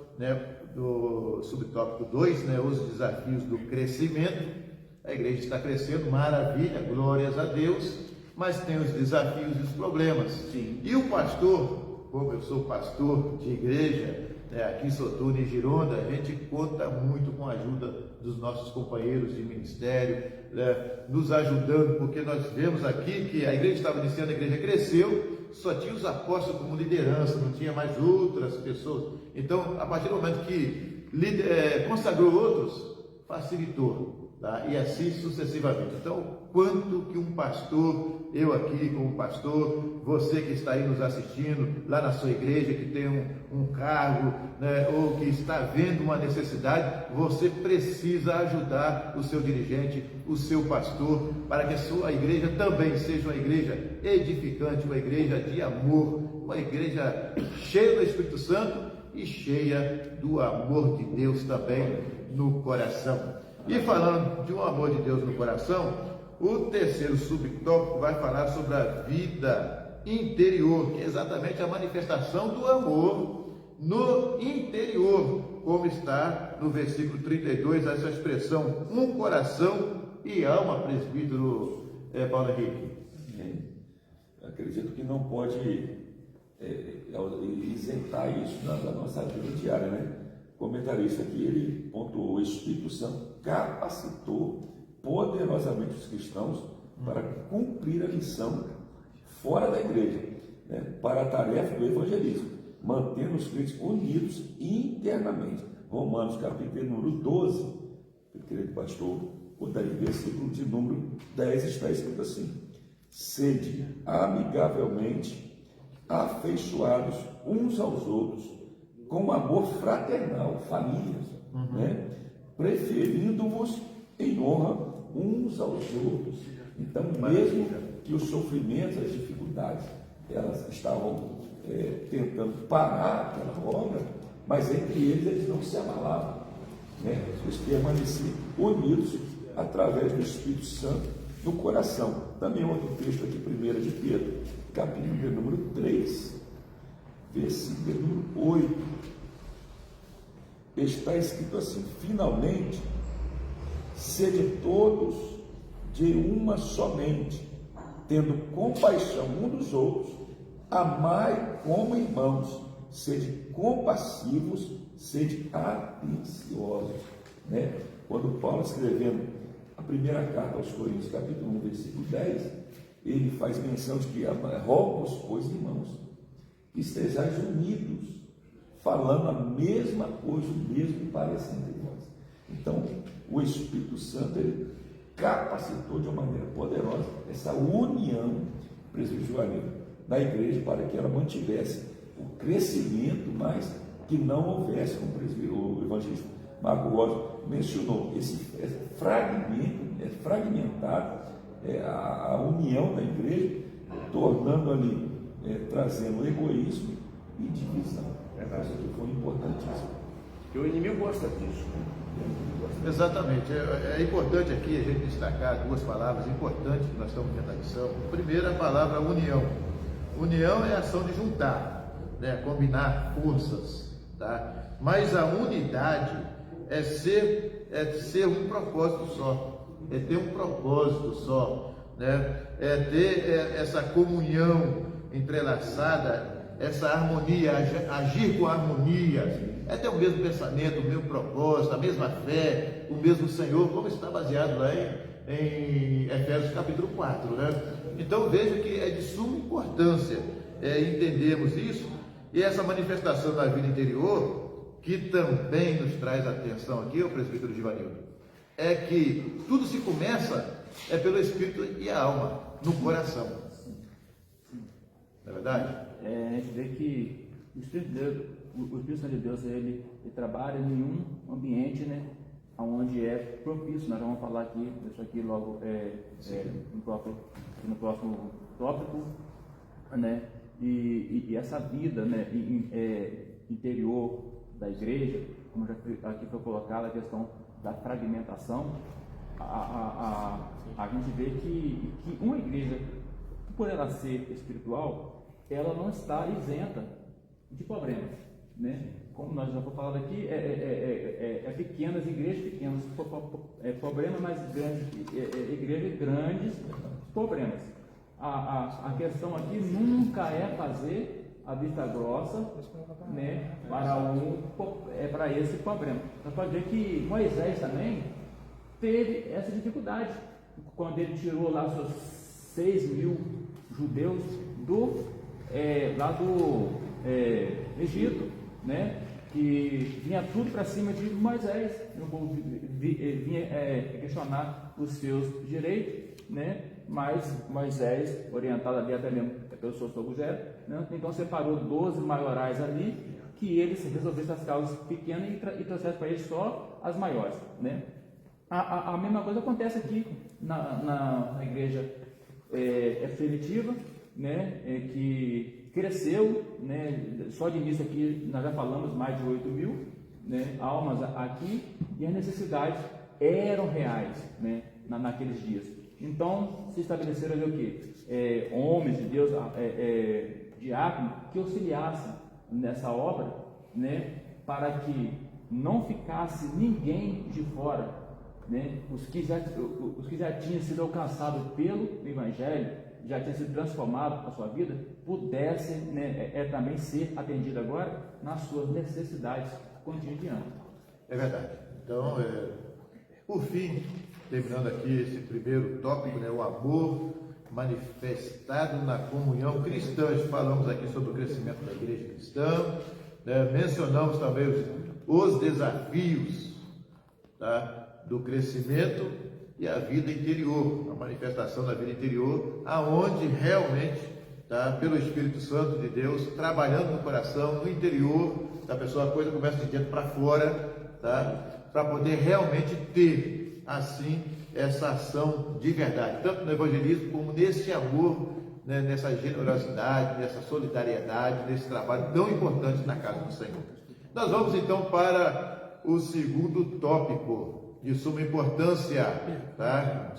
S1: do subtópico 2, os desafios do crescimento. A igreja está crescendo, maravilha, glórias a Deus, mas tem os desafios e os problemas.
S2: Sim.
S1: E o pastor, como eu sou pastor de igreja, aqui em Soturno e Gironda, a gente conta muito com a ajuda dos nossos companheiros de ministério, nos ajudando, porque nós vemos aqui que a igreja estava iniciando, a igreja cresceu, só tinha os apóstolos como liderança, não tinha mais outras pessoas. Então, a partir do momento que consagrou outros, facilitou, e assim sucessivamente. Então, quanto que um pastor, eu aqui como pastor, você que está aí nos assistindo, lá na sua igreja, que tem um cargo, ou que está vendo uma necessidade, você precisa ajudar o seu dirigente, o seu pastor, para que a sua igreja também seja uma igreja edificante, uma igreja de amor, uma igreja cheia do Espírito Santo e cheia do amor de Deus também no coração. E falando de um amor de Deus no coração, o terceiro subtópico vai falar sobre a vida interior, que é exatamente a manifestação do amor no interior, como está no versículo 32, essa expressão, um coração e alma, presbítero Paulo Henrique.
S4: Acredito que não pode isentar isso da nossa vida diária, O comentarista aqui, ele pontuou: o Espírito Santo capacitou poderosamente os cristãos para cumprir a missão fora da igreja, para a tarefa do evangelismo, mantendo os crentes unidos internamente. Romanos capítulo número 12 querido pastor, o daí versículo de número 10 está escrito assim: sede amigavelmente afeiçoados uns aos outros, com amor fraternal, famílias, né? Preferindo-vos em honra uns aos outros. Então, mesmo que os sofrimentos, as dificuldades, elas estavam tentando parar aquela obra, mas entre eles não se abalavam, né? Eles permaneciam unidos através do Espírito Santo no coração. Também outro texto aqui, 1 de Pedro, capítulo de número 3, versículo de número 8, está escrito assim: finalmente, sede todos de uma só mente, tendo compaixão um dos outros, amai como irmãos, sede compassivos, sede atenciosos, né? Quando Paulo, escrevendo a primeira carta aos Coríntios, capítulo 1, versículo 10, ele faz menção de que rogo-vos, pois, irmãos, que estejais unidos, falando a mesma coisa, o mesmo parecer entre vós. Então, o Espírito Santo, ele capacitou de uma maneira poderosa essa união, presbítero Juvanil, da igreja, para que ela mantivesse o crescimento, mas que não houvesse, como o evangelista Marco Rosa mencionou, esse fragmento, fragmentar a união da igreja, tornando ali, trazendo egoísmo e divisão. Isso aqui foi importantíssimo.
S2: E o inimigo gosta disso, né?
S1: Exatamente. É importante aqui a gente destacar duas palavras importantes que nós estamos vendo na lição. Primeiro, a palavra união. União é a ação de juntar, né? Combinar forças, tá? Mas a unidade é ser um propósito só, é ter um propósito só, né? É ter essa comunhão entrelaçada, essa harmonia, agir com harmonia, é ter o mesmo pensamento, o mesmo propósito, a mesma fé, o mesmo Senhor, como está baseado lá em Efésios capítulo 4, né? Então veja que é de suma importância entendermos isso, e essa manifestação da vida interior, que também nos traz atenção aqui, o presbítero Givanildo, é que tudo se começa pelo Espírito e a alma, no coração. Não é verdade?
S3: A gente vê que o Espírito Santo de Deus, ele trabalha em um ambiente, né, onde é propício. Nós vamos falar aqui, isso aqui logo no próximo tópico, né, e essa vida, né, interior da igreja, como já aqui foi colocada a questão da fragmentação, a gente vê que uma igreja, por ela ser espiritual, ela não está isenta de problemas, né? Como nós já foi falado aqui, pequenas igrejas, pequenos problemas, mas grandes igrejas, grandes problemas. A questão aqui nunca é fazer a vista grossa, né, para esse problema. Nós podemos ver que Moisés também teve essa dificuldade quando ele tirou lá seus 6.000 judeus lá do Egito, né, que vinha tudo para cima de Moisés, o povo vinha questionar os seus direitos, né, mas Moisés, orientado ali até mesmo pelo seu sogro Jetro, né, então separou 12 maiorais ali, que eles resolvessem as causas pequenas e trouxessem para eles só as maiores, né. A mesma coisa acontece aqui na igreja primitiva, né, que cresceu, né, só de início aqui nós já falamos mais de 8.000, né, almas aqui, e as necessidades eram reais, né, naqueles dias. Então se estabeleceram ali o quê? Homens de Deus, diáconos, que auxiliassem nessa obra, né, para que não ficasse ninguém de fora, né, os que já tinham sido alcançados pelo Evangelho, já tinha sido transformado a sua vida, pudesse, né, também ser atendido agora nas suas necessidades cotidianas.
S1: É verdade. Então, por fim, terminando aqui esse primeiro tópico, né, o amor manifestado na comunhão cristã. Falamos aqui sobre o crescimento da igreja cristã, né, mencionamos também os desafios, tá, do crescimento e a vida interior, a manifestação da vida interior, aonde realmente, tá, pelo Espírito Santo de Deus, trabalhando no coração, no interior da pessoa, a coisa começa de dentro para fora, tá, para poder realmente ter, assim, essa ação de verdade, tanto no evangelismo como nesse amor, né, nessa generosidade, nessa solidariedade, nesse trabalho tão importante na casa do Senhor. Nós vamos então para o segundo tópico de suma importância, tá?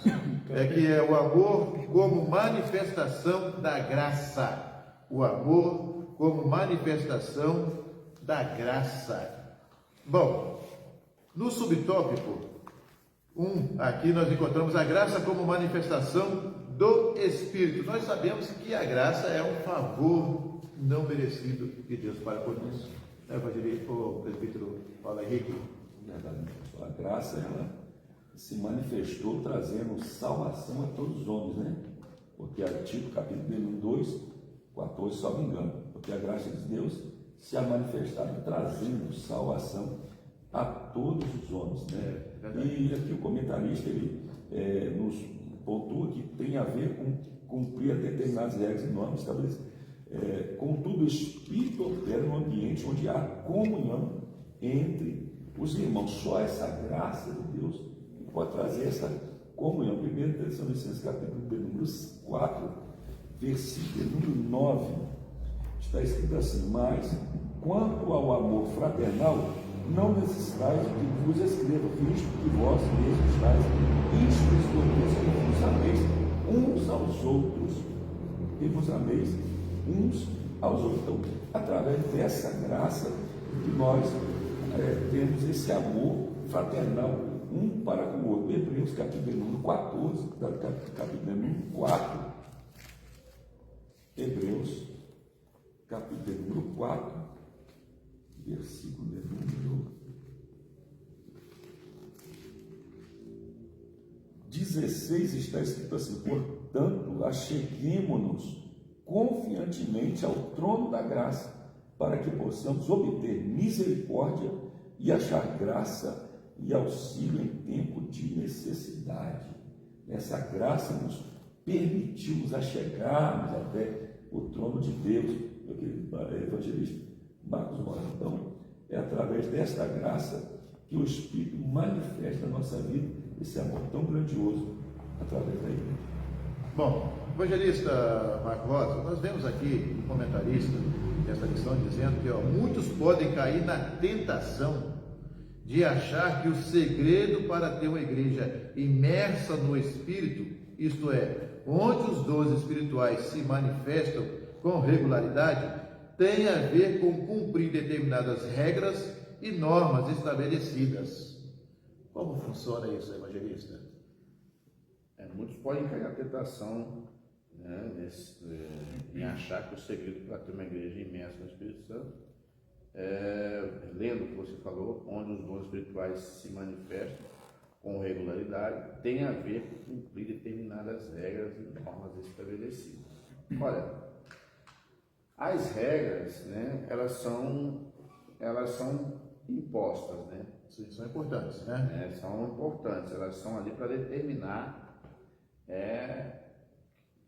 S1: Que é o amor como manifestação da graça. O amor como manifestação da graça. Bom, no subtópico 1, aqui nós encontramos a graça como manifestação do Espírito. Nós sabemos que a graça é um favor não merecido de Deus para conosco. Evangelista, o presbítero Paulo Henrique.
S4: Verdade. A graça, ela se manifestou trazendo salvação a todos os homens, né? Porque Tito, capítulo 2, 14, só me engano. Porque a graça de Deus se ha manifestado trazendo salvação a todos os homens, né? E aqui o comentarista, ele nos pontua que tem a ver com cumprir determinadas regras e normas estabelecidas. Contudo, o Espírito opera no ambiente onde há comunhão entre os irmãos. Só essa graça de Deus que pode trazer essa comunhão. 1 Tessalonicenses, capítulo número 4, versículo número 9, está escrito assim: mas, quanto ao amor fraternal, não necessitais que vos escreva, visto que vós mesmos estáis instruídos que vos ameis uns aos outros, e vos ameis uns aos outros. Então, através dessa graça que nós temos esse amor fraternal um para com o outro. Hebreus capítulo número 14, capítulo número 4. Hebreus capítulo número 4, versículo número 16, está escrito assim: portanto, acheguemo-nos confiantemente ao trono da graça, para que possamos obter misericórdia e achar graça e auxílio em tempo de necessidade. Essa graça nos permitiu nos achegarmos até o trono de Deus, meu querido evangelista Marcos Mora. Então, é através desta graça que o Espírito manifesta na nossa vida esse amor tão grandioso através da igreja.
S1: Bom, evangelista Marco Rosa, nós vemos aqui um comentarista dessa lição dizendo que muitos podem cair na tentação de achar que o segredo para ter uma igreja imersa no Espírito, isto é, onde os dons espirituais se manifestam com regularidade, tem a ver com cumprir determinadas regras e normas estabelecidas. Como funciona isso, evangelista?
S2: Muitos podem cair na tentação, né, em achar que o segredo para ter uma igreja imersa no Espírito Santo, lendo o que você falou, onde os dons espirituais se manifestam com regularidade, tem a ver com cumprir determinadas regras e normas estabelecidas. Olha, as regras, né, elas são impostas, né?
S1: Sim, são importantes, né?
S2: São importantes, elas são ali para determinar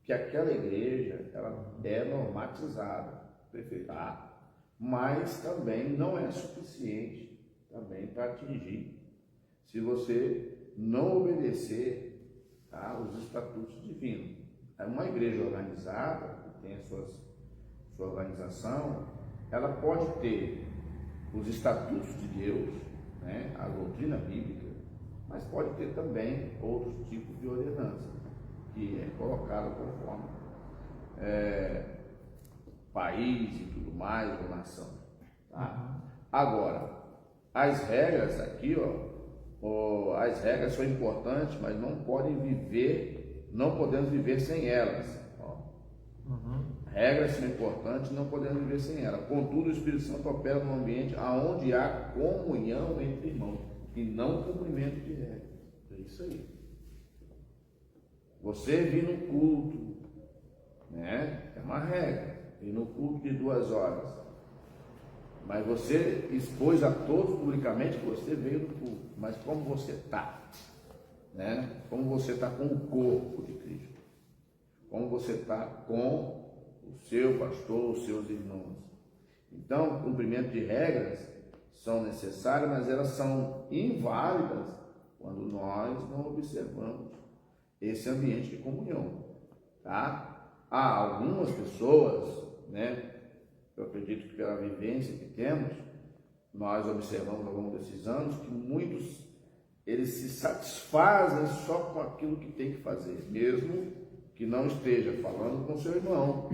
S2: que aquela igreja ela é normatizada,
S1: Perfeito.
S2: tá? Mas também não é suficiente também para atingir, se você não obedecer, tá, os estatutos divinos. Uma igreja organizada, que tem a sua organização, ela pode ter os estatutos de Deus, né, a doutrina bíblica, mas pode ter também outros tipos de ordenança, que é colocada conforme país e tudo mais, ou nação. Tá? Agora, as regras aqui, as regras são importantes, mas não podemos viver sem elas. Regras são importantes, não podemos viver sem elas. Contudo, o Espírito Santo opera no ambiente onde há comunhão entre irmãos e não cumprimento de regras. É isso aí. Você vir no culto, né? É uma regra. Ir no culto de 2 horas. Mas você expôs a todos publicamente que você veio do culto. Mas como você está? Né? Como você está com o corpo de Cristo? Como você está com o seu pastor, os seus irmãos? Então, o cumprimento de regras são necessárias, mas elas são inválidas quando nós não observamos esse ambiente de comunhão, tá? Há algumas pessoas, né? Eu acredito que pela vivência que temos, nós observamos ao longo desses anos que muitos, eles se satisfazem só com aquilo que tem que fazer, mesmo que não esteja falando com seu irmão,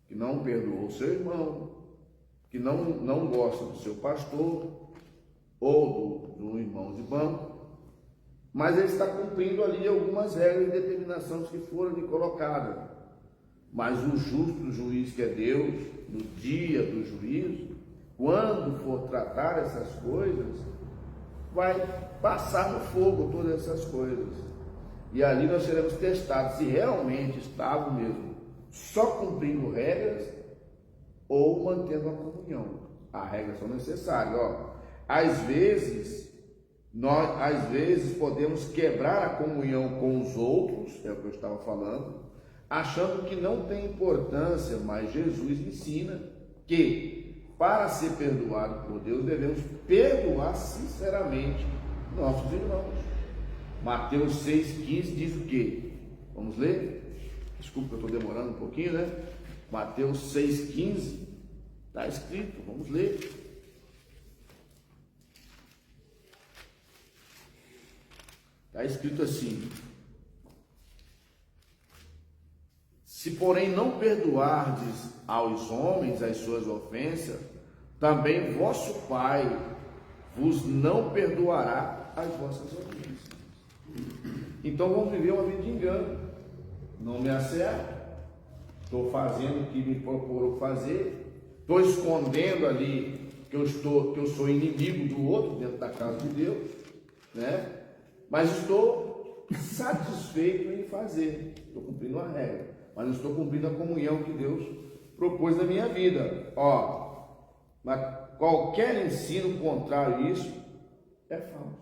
S2: que não perdoou o seu irmão, que não gosta do seu pastor ou do irmão de banco, mas ele está cumprindo ali algumas regras e determinações que foram lhe colocadas. Mas o justo juiz, que é Deus, no dia do juízo, quando for tratar essas coisas, vai passar no fogo todas essas coisas. E ali nós seremos testados se realmente estavam mesmo só cumprindo regras ou mantendo a comunhão. As regras são necessárias. Às vezes podemos quebrar a comunhão com os outros, é o que eu estava falando, achando que não tem importância, mas Jesus ensina que para ser perdoado por Deus devemos perdoar sinceramente nossos irmãos. Mateus 6,15 diz o quê? Vamos ler? Desculpa que eu estou demorando um pouquinho, né? Mateus 6,15 está escrito, vamos ler. Está escrito assim: se porém não perdoardes aos homens as suas ofensas, também vosso Pai vos não perdoará as vossas ofensas. Então vamos viver uma vida de engano. Não me acerto, estou fazendo o que me procuro fazer, estou escondendo ali que eu sou inimigo do outro dentro da casa de Deus, né? Mas estou satisfeito em fazer, estou cumprindo a regra, mas não estou cumprindo a comunhão que Deus propôs na minha vida. Mas qualquer ensino contrário a isso é falso.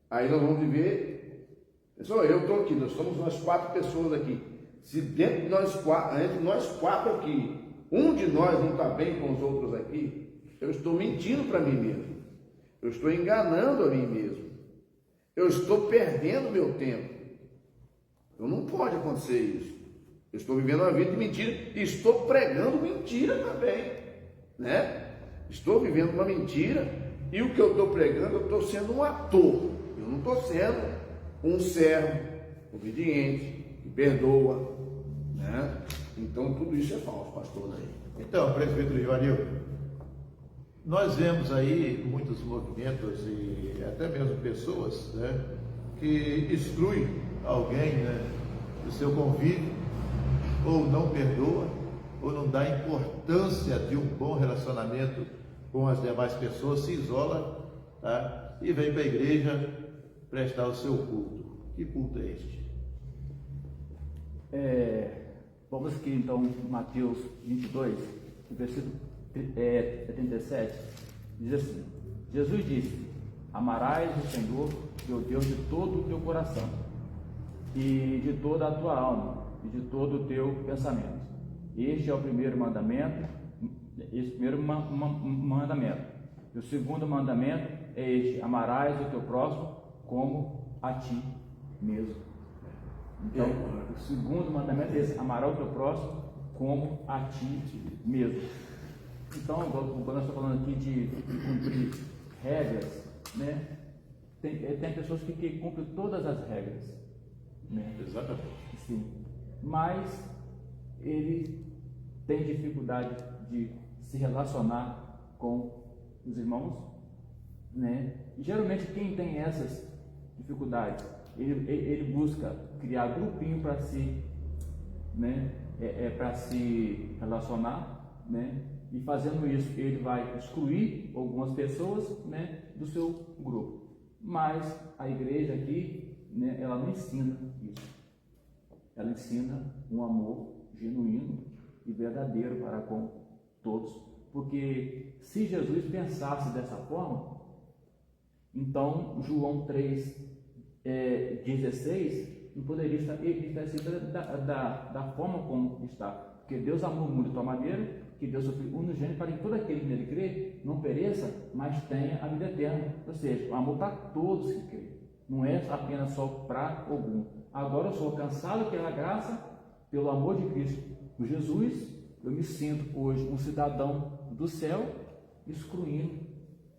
S2: Aí nós vamos viver, pessoal, eu estou aqui, nós somos umas 4 pessoas aqui. Se dentro de nós 4, entre nós 4 aqui, um de nós não está bem com os outros aqui, eu estou mentindo para mim mesmo. Eu estou enganando a mim mesmo. Eu estou perdendo meu tempo. Não pode acontecer isso. Eu estou vivendo uma vida de mentira e estou pregando mentira também, né? Estou vivendo uma mentira e o que eu estou pregando, eu estou sendo um ator. Eu não estou sendo um servo obediente, que perdoa, né? Então tudo isso é falso, pastor.
S1: Então, presbítero Givanildo, nós vemos aí muitos movimentos e até mesmo pessoas, né, que excluem alguém, né, do seu convívio, ou não perdoa, ou não dá importância de um bom relacionamento com as demais pessoas, se isola, tá, e vem para a igreja prestar o seu culto. Que culto é este?
S3: Vamos aqui então, Mateus 22, versículo 37, diz assim: Jesus disse: amarás o Senhor teu Deus de todo o teu coração, e de toda a tua alma, e de todo o teu pensamento. Este é o primeiro mandamento. E o segundo mandamento é este: amarás o teu próximo como a ti mesmo. Então, o segundo mandamento é esse: amarás o teu próximo como a ti mesmo. Então, quando nós estamos falando aqui de cumprir regras, né? Tem pessoas que cumprem todas as regras, né?
S1: Exatamente.
S3: Sim. Mas ele tem dificuldade de se relacionar com os irmãos, né? E geralmente quem tem essas dificuldades, ele busca criar grupinho para si, né? Para se relacionar, né? E fazendo isso, ele vai excluir algumas pessoas, né, do seu grupo. Mas a igreja aqui, né, ela não ensina isso. Ela ensina um amor genuíno e verdadeiro para com todos. Porque se Jesus pensasse dessa forma, então João 3,16 não poderia estar escrito da forma como está. Porque Deus amou o mundo de tal maneira que Deus o Filho unigênito para que todo aquele que nele crê não pereça, mas tenha a vida eterna. Ou seja, o amor para todos que crê. Não é apenas só para algum. Agora eu sou alcançado pela graça, pelo amor de Cristo Jesus. Eu me sinto hoje um cidadão do céu, excluindo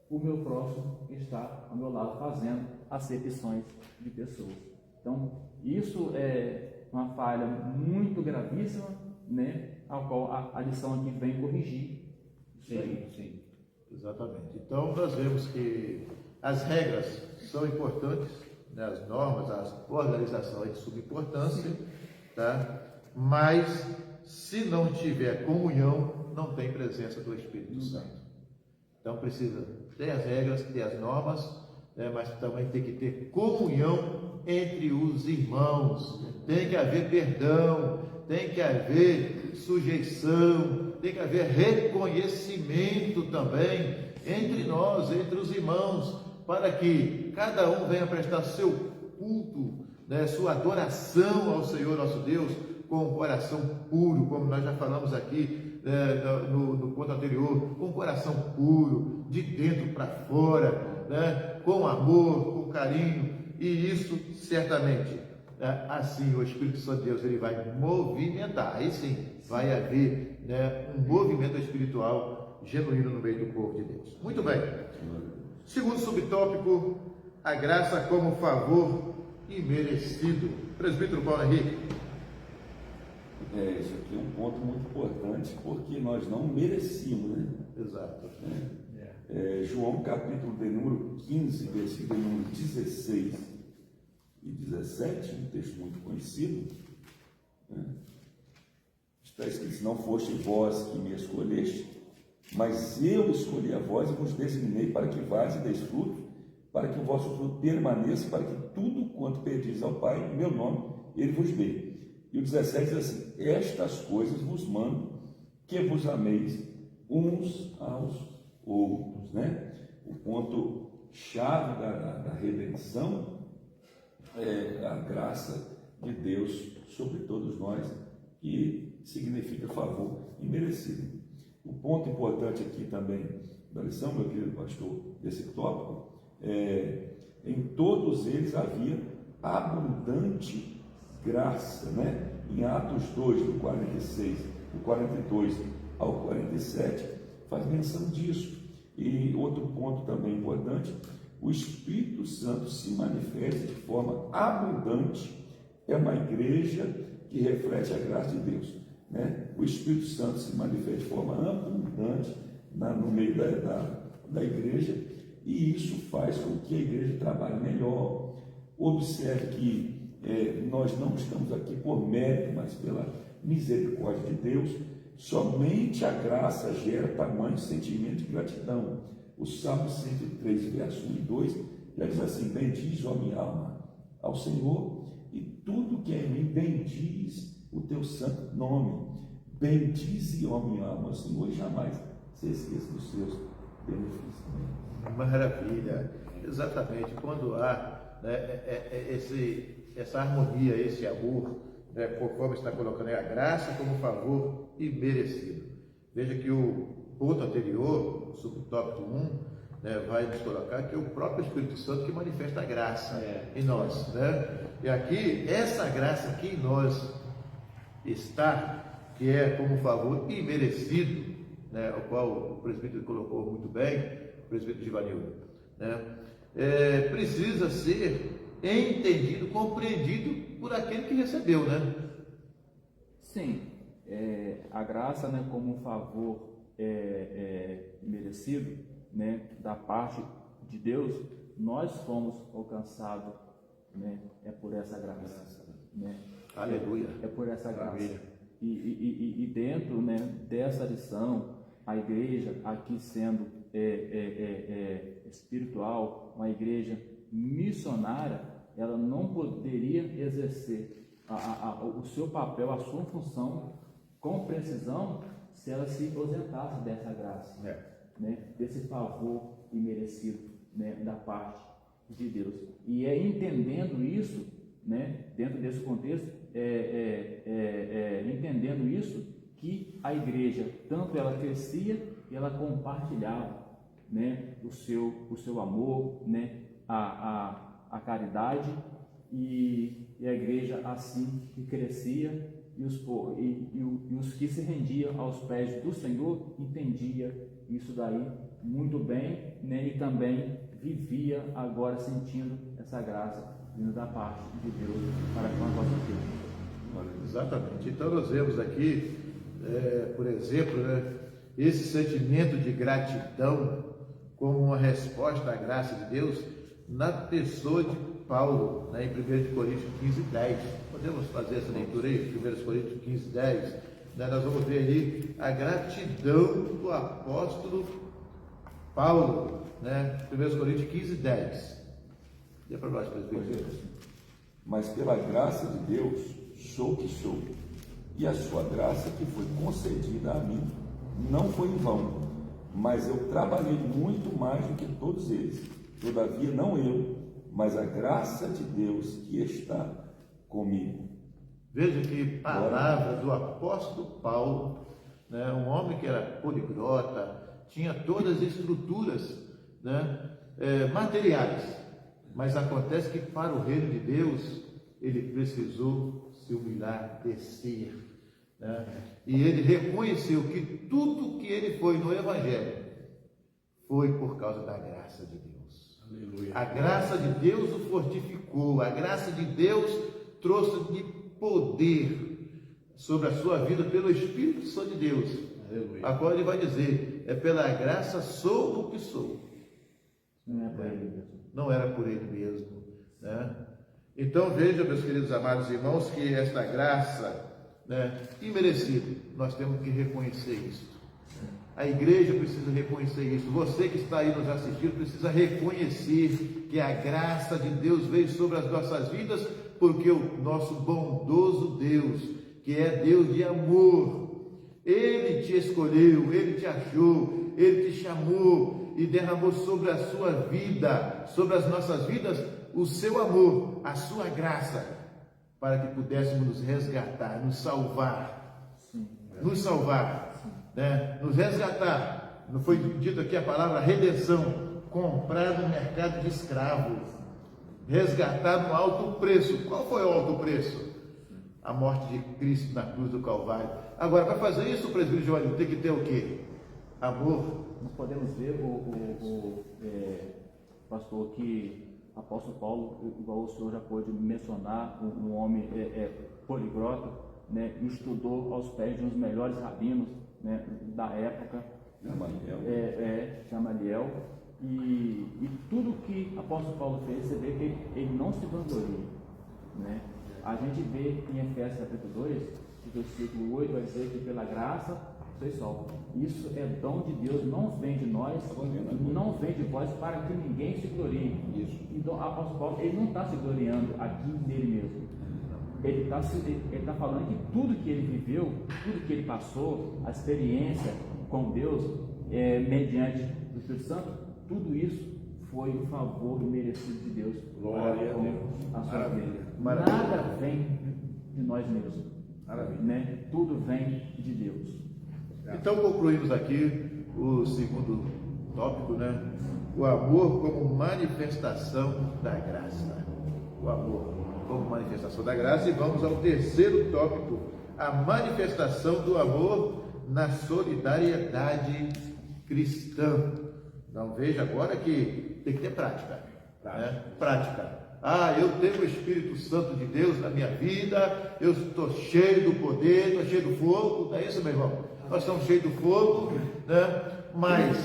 S3: o meu próximo que está ao meu lado, fazendo acepções de pessoas. Então, isso é uma falha muito gravíssima, né? A qual a lição aqui vem corrigir. Isso aí.
S1: Sim, exatamente. Então, nós vemos que as regras são importantes, né? As normas, a organização é de suma importância, tá? Mas, se não tiver comunhão, não tem presença do Espírito Santo. Então, precisa ter as regras, ter as normas, né? Mas também tem que ter comunhão entre os irmãos. Tem que haver perdão, tem que haver sujeição, tem que haver reconhecimento também entre nós, entre os irmãos, para que cada um venha prestar seu culto, né, sua adoração ao Senhor nosso Deus, com o coração puro, como nós já falamos aqui no ponto anterior, com o coração puro, de dentro para fora, né, com amor, com carinho, e isso certamente, assim o Espírito Santo de Deus ele vai movimentar, aí sim vai haver, né, um movimento espiritual genuíno no meio do povo de Deus. Muito bem. Segundo subtópico, a graça como favor imerecido. Presbítero Paulo Henrique.
S4: Isso aqui é um ponto muito importante, porque nós não merecíamos, né?
S1: Exato.
S4: João capítulo de número 15, versículo de número 16 e 17, um texto muito conhecido, né? Está escrito: não foste vós que me escolheste, mas eu escolhi a vós e vos designei para que vás e deis fruto, para que o vosso fruto permaneça, para que tudo quanto pedis ao Pai, em meu nome, ele vos dê. E o 17 diz assim: estas coisas vos mando, que vos ameis uns aos outros, né? O ponto chave da redenção é a graça de Deus sobre todos nós, que significa favor imerecido. O ponto importante aqui também da lição, meu querido pastor, desse tópico, em todos eles havia abundante graça, né? Em Atos 2, do 46, do 42 ao 47, faz menção disso. E outro ponto também importante: o Espírito Santo se manifesta de forma abundante. É uma igreja que reflete a graça de Deus, né? O Espírito Santo se manifesta de forma abundante no meio da igreja, e isso faz com que a igreja trabalhe melhor. Observe que nós não estamos aqui por mérito, mas pela misericórdia de Deus. Somente a graça gera tamanho sentimento de gratidão. O Salmo 103, verso 1 e 2, já diz assim: bendiz, ó minha alma, ao Senhor, e tudo que é em mim bendiz o teu santo nome. Bendize, ó minha alma, ao Senhor, e jamais se esqueça dos seus benefícios.
S1: Maravilha, exatamente. Quando há, né, essa harmonia, esse amor, né, conforme está colocando aí, a graça como favor imerecido. Veja que o ponto anterior, o subtópico 1, né, vai nos colocar que é o próprio Espírito Santo que manifesta a graça em nós, né? E aqui, essa graça aqui em nós está, que é como favor imerecido, né, o qual o presbítero colocou muito bem, o presbítero Givanildo, né, precisa ser entendido, compreendido por aquele que recebeu, né?
S3: Sim, a graça, né, como um favor merecido, né, da parte de Deus, nós fomos alcançados, né, por essa graça, né?
S1: Aleluia.
S3: É por essa graça.
S1: Maravilha.
S3: E dentro, né, dessa lição, a igreja aqui sendo espiritual, uma igreja missionária, ela não poderia exercer o seu papel, a sua função com precisão, se ela se ausentasse dessa graça, né, desse favor imerecido, né, da parte de Deus. E é entendendo isso, né, dentro desse contexto, entendendo isso, que a igreja, tanto ela crescia e ela compartilhava, né, o seu amor, né, a caridade, e a igreja assim que crescia, e os que se rendiam aos pés do Senhor entendia isso daí muito bem, né, e também vivia agora sentindo essa graça vindo da parte de Deus para com a vossa vida.
S1: Exatamente. Então nós vemos aqui, por exemplo, né, esse sentimento de gratidão como uma resposta à graça de Deus na pessoa de Paulo, né, em 1 Coríntios 15:10. Podemos fazer essa leitura aí, 1 Coríntios 15:10. Né, nós vamos ver ali a gratidão do apóstolo Paulo, né, 1 Coríntios 15:10. Dê para nós, presbítero.
S4: Mas pela graça de Deus sou o que sou, e a sua graça que foi concedida a mim não foi em vão, mas eu trabalhei muito mais do que todos eles. Todavia não eu, mas a graça de Deus que está comigo.
S1: Veja que palavra do apóstolo Paulo, né, um homem que era poliglota, tinha todas as estruturas, né, materiais, mas acontece que para o reino de Deus ele precisou se humilhar, descer, né, e ele reconheceu que tudo que ele foi no Evangelho foi por causa da graça de Deus. Aleluia. A graça de Deus o fortificou, a graça de Deus trouxe de poder sobre a sua vida pelo Espírito Santo de Deus. Aleluia. Agora ele vai dizer, pela graça sou o que sou.
S3: Não é por ele mesmo.
S1: Não era por ele mesmo, né? Então veja, meus queridos amados irmãos, que esta graça, né, imerecida, nós temos que reconhecer isso. A igreja precisa reconhecer isso. Você que está aí nos assistindo precisa reconhecer que a graça de Deus veio sobre as nossas vidas, porque o nosso bondoso Deus, que é Deus de amor, Ele te escolheu, Ele te achou, Ele te chamou e derramou sobre a sua vida, sobre as nossas vidas, o seu amor, a sua graça, para que pudéssemos nos resgatar, nos salvar, né? Nos resgatar. Não foi dito aqui a palavra redenção, comprar no mercado de escravos, resgatar no alto preço. Qual foi o alto preço? A morte de Cristo na cruz do Calvário. Agora, para fazer isso, o presbítero João tem que ter o quê? Amor.
S3: Nós podemos ver pastor, que apóstolo Paulo, igual o senhor já pôde mencionar, um homem poliglota, né, estudou aos pés de um dos melhores rabinos, né, da época, Gamaliel, e tudo que apóstolo Paulo fez, você vê que ele não se vangloriou, né? A gente vê em Efésios capítulo 2, versículo 8, vai dizer que pela graça sois salvos. Isso é dom de Deus, não vem de nós, não vem de vós, para que ninguém se glorie. Então, o apóstolo Paulo, ele não está se gloriando aqui nele mesmo. Ele está falando que tudo que ele viveu, tudo que ele passou, a experiência com Deus, mediante o Espírito Santo, tudo isso foi o favor merecido de Deus.
S2: Glória a Deus.
S3: A sua vida. Nada vem de nós mesmos, né? Tudo vem de Deus.
S1: Então concluímos aqui o segundo tópico, né? O amor como manifestação da graça. O amor como manifestação da graça. E vamos ao terceiro tópico, a manifestação do amor na solidariedade cristã. Então veja agora que tem que ter prática. Né? Prática. Eu tenho o Espírito Santo de Deus na minha vida, eu estou cheio do poder, estou cheio do fogo, não é isso, meu irmão? Nós estamos cheios do fogo, né? Mas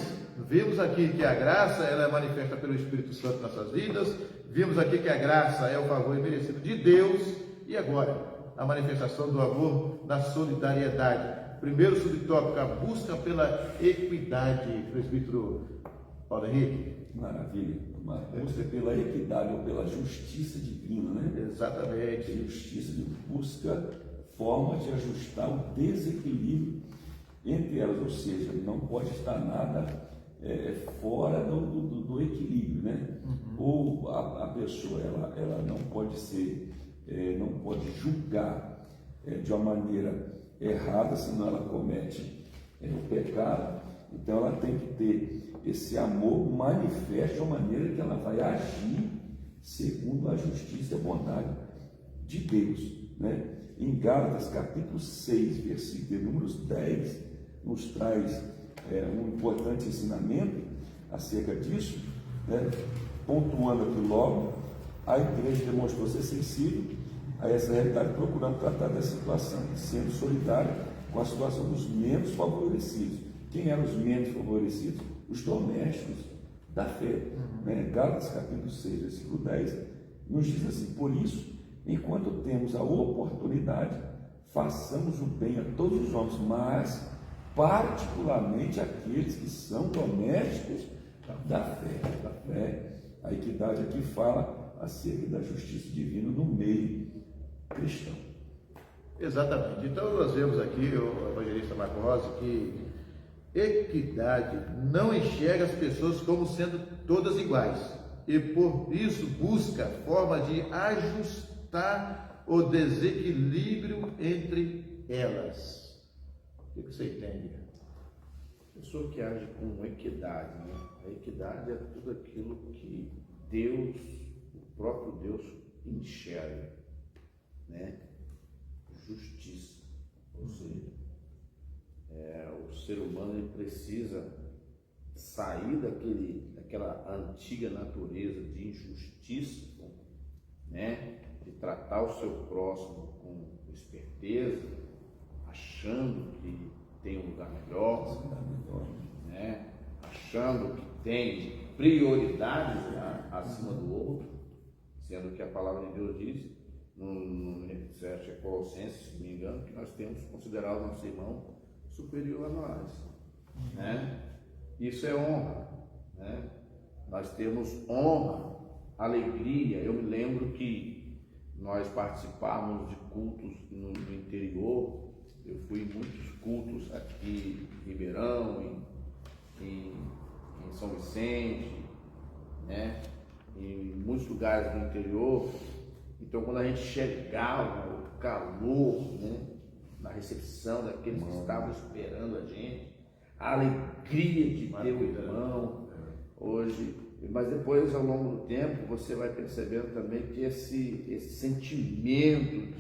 S1: vimos aqui que a graça ela é manifesta pelo Espírito Santo nas nossas vidas, vimos aqui que a graça é o favor imerecido de Deus, e agora a manifestação do amor na solidariedade. Primeiro subtópico, a busca pela equidade, presbítero Paulo Henrique.
S4: Maravilha, uma busca pela equidade ou pela justiça divina, né?
S1: Exatamente.
S4: Justiça de busca forma de ajustar o desequilíbrio entre elas, ou seja, não pode estar nada fora do equilíbrio, né? Ou a pessoa ela não pode ser, não pode julgar de uma maneira errada, senão ela comete o pecado. Então ela tem que ter esse amor manifesto de uma maneira que ela vai agir segundo a justiça e a bondade de Deus, né? Em Gálatas capítulo 6, versículo de números 10, nos traz um importante ensinamento acerca disso, né? Pontuando aqui logo, a igreja demonstrou ser sensível a essa realidade, procurando tratar da situação, sendo solidária com a situação dos menos favorecidos. Quem eram os menos favorecidos? Os domésticos da fé. Né? Gálatas capítulo 6, versículo 10, nos diz assim: por isso, enquanto temos a oportunidade, façamos o bem a todos os homens, mas particularmente aqueles que são domésticos da fé. Né? A equidade aqui fala acerca da justiça divina no meio cristão.
S1: Exatamente. Então nós vemos aqui o evangelista Marco Rosa que equidade não enxerga as pessoas como sendo todas iguais e por isso busca forma de ajustar o desequilíbrio entre elas. O que você entende?
S2: Pessoa que age com equidade, né? A equidade é tudo aquilo que Deus, o próprio Deus, enxerga, né? Justiça, ou seja, o ser humano ele precisa sair daquela antiga natureza de injustiça, né? De tratar o seu próximo com esperteza, achando que tem um lugar melhor, né? Achando que tem prioridades acima do outro, sendo que a palavra de Deus diz, acho que é Colossenses, se não me engano, que nós temos que considerar o nosso irmão superior a nós, né? Isso é honra, né? Nós temos honra, alegria. Eu me lembro que nós participávamos de cultos no interior. Eu fui em muitos cultos aqui em Ribeirão, em São Vicente, né? Em muitos lugares do interior. Então, quando a gente chegava, o calor, né, na recepção daqueles que estavam esperando a gente, a alegria de ter o irmão hoje. Mas depois, ao longo do tempo, você vai percebendo também que esse sentimento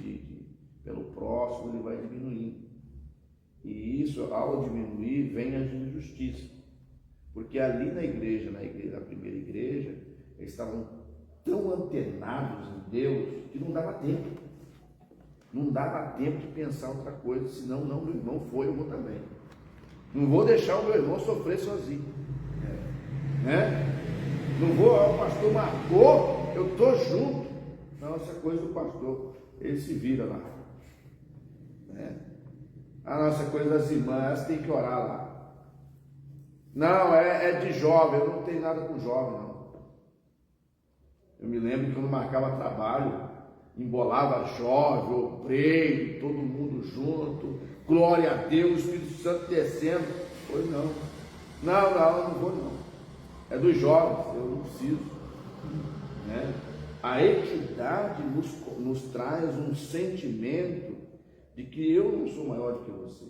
S2: pelo próximo ele vai diminuindo. E isso, ao diminuir, vem a injustiça. Porque ali na primeira igreja, eles estavam tão antenados em Deus que não dava tempo. Não dava tempo de pensar outra coisa, senão não, meu irmão foi, eu vou também. Não vou deixar o meu irmão sofrer sozinho. Né? Não vou, o pastor marcou, eu estou junto. Não, essa coisa do pastor, ele se vira lá. Né? A nossa coisa das irmãs, tem que orar lá. Não, é de jovem, eu não tenho nada com jovem, não. Eu me lembro que quando marcava trabalho, embolava jovem, obreiro, todo mundo junto, glória a Deus, o Espírito Santo descendo. Pois não. Não, eu não vou não. É dos jovens, eu não preciso. Né? A equidade nos traz um sentimento de que eu não sou maior do que você,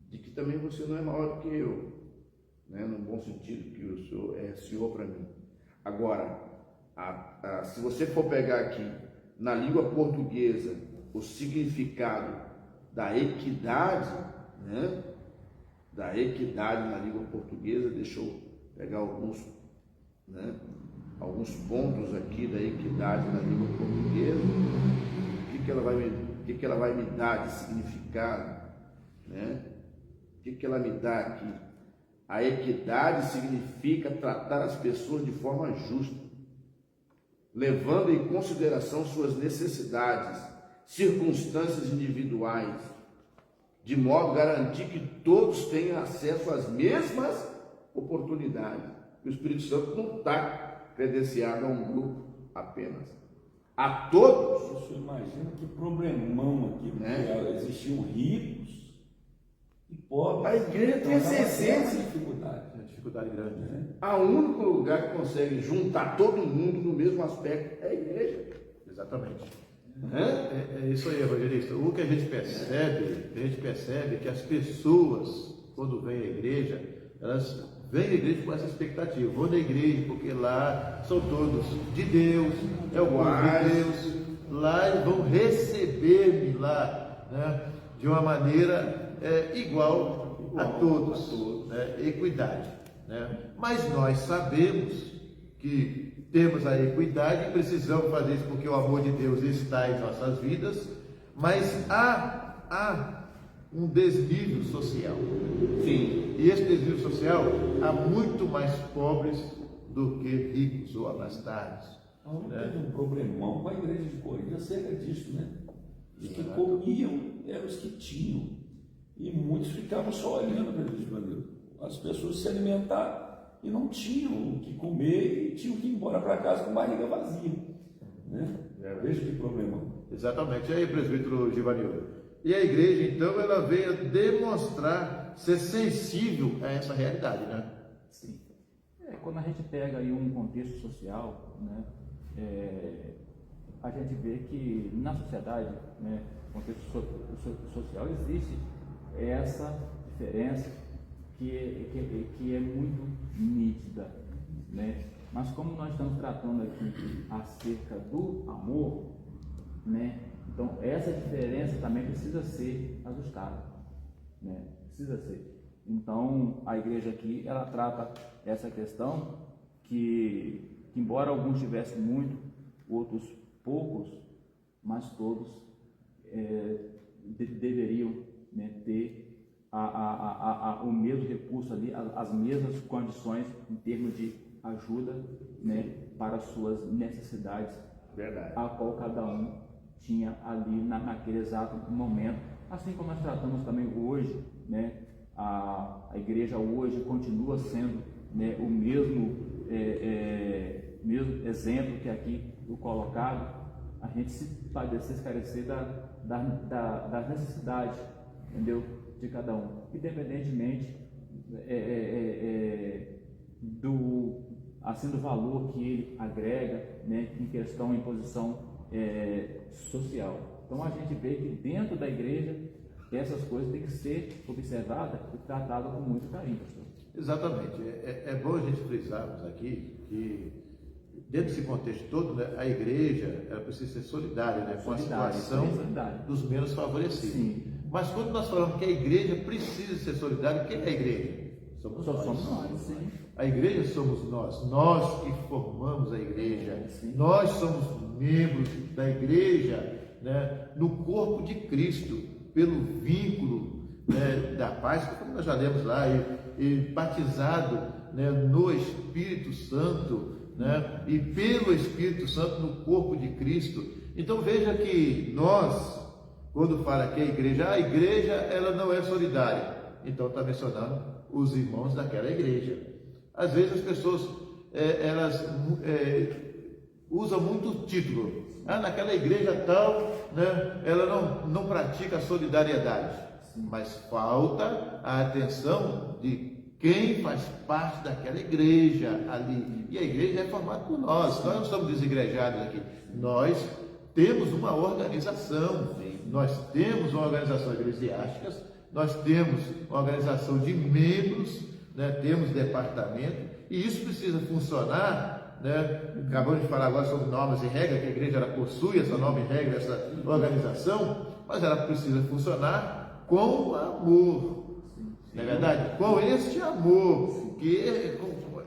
S2: de que também você não é maior do que eu, né? No bom sentido, que o Senhor é Senhor para mim. Agora, se você for pegar aqui na língua portuguesa o significado da equidade, né? Da equidade na língua portuguesa, deixa eu pegar alguns pontos aqui da equidade na língua portuguesa. O que ela vai me dar de significado, né? O que ela me dá aqui? A equidade significa tratar as pessoas de forma justa, levando em consideração suas necessidades, circunstâncias individuais, de modo a garantir que todos tenham acesso às mesmas oportunidades. O Espírito Santo não está credenciado a um grupo apenas, a todos.
S4: Você imagina que problemão aqui, né? Existiam ricos e pobres. nós.
S2: A igreja tem essa essência.
S4: Dificuldade.
S1: É uma dificuldade grande, né?
S2: O único lugar que consegue juntar todo mundo no mesmo aspecto é a igreja.
S1: Exatamente. É isso aí, evangelista. O que a gente percebe que as pessoas, quando vêm à igreja, elas vêm à igreja com essa expectativa. Vou na igreja porque lá são todos de Deus, é o povo de Deus. Lá eles vão receber-me lá, né, de uma maneira igual a todos, né, equidade. Né? Mas nós sabemos que temos a equidade e precisamos fazer isso porque o amor de Deus está em nossas vidas, mas há um desnível social.
S2: Sim.
S1: E esse desnível social há muito mais pobres do que ricos ou abastados.
S4: Teve um problemão com a igreja de Corinto acerca disso, né? Os que comiam eram os que tinham. E muitos ficavam só olhando para eles. As pessoas se alimentaram e não tinham o que comer e tinham que ir embora para casa com barriga vazia. Né? Veja que problemão.
S1: Exatamente. E aí, presbítero Givanildo? E a igreja, então, ela veio demonstrar ser sensível a essa realidade, né?
S3: Sim. Quando a gente pega aí um contexto social, né, a gente vê que na sociedade, né, contexto social, existe essa diferença que é muito nítida, né? Mas como nós estamos tratando aqui acerca do amor, né, então essa diferença também precisa ser ajustada, né? Precisa ser. Então a igreja aqui, ela trata essa questão que embora alguns tivessem muito, outros poucos, mas todos deveriam, né, ter o mesmo recurso ali, as mesmas condições em termos de ajuda, né, para as suas necessidades.
S2: Verdade.
S3: A qual cada um tinha ali naquele exato momento. Assim como nós tratamos também hoje, né, a igreja hoje continua sendo, né, o mesmo exemplo que aqui o colocado, a gente se padecer, esclarecer das necessidades, entendeu? De cada um, independentemente do valor que ele agrega, né, em questão, em posição social. Então a gente vê que dentro da igreja essas coisas têm que ser observadas e tratadas com muito carinho, pastor.
S1: Exatamente. É bom a gente frisarmos aqui que dentro desse contexto todo, né, a igreja ela precisa ser solidária, né, com a situação dos menos favorecidos.
S3: Sim.
S1: Mas quando nós falamos que a igreja precisa ser solidária, quem é a igreja?
S3: Somos nós, sim.
S1: A igreja somos nós que formamos a igreja.
S3: Sim.
S1: Nós somos membros da igreja, né, no corpo de Cristo, pelo vínculo, né, da paz, como nós já lemos lá, e batizado, né, no Espírito Santo, né, e pelo Espírito Santo no corpo de Cristo. Então veja que nós, quando fala que a igreja ela não é solidária, então está mencionando os irmãos daquela igreja. Às vezes as pessoas elas usam muito o título, naquela igreja tal, né, ela não pratica a solidariedade. Sim. Mas falta a atenção de quem faz parte daquela igreja ali, e a igreja é formada por nós não somos desigrejados aqui, nós temos uma organização. Nós temos uma organização eclesiástica, nós temos uma organização de membros, né, temos departamento, e isso precisa funcionar, né? Acabamos de falar agora sobre normas e regras, que a igreja ela possui essa norma e regra, essa organização, mas ela precisa funcionar com amor, não é verdade? Com este amor,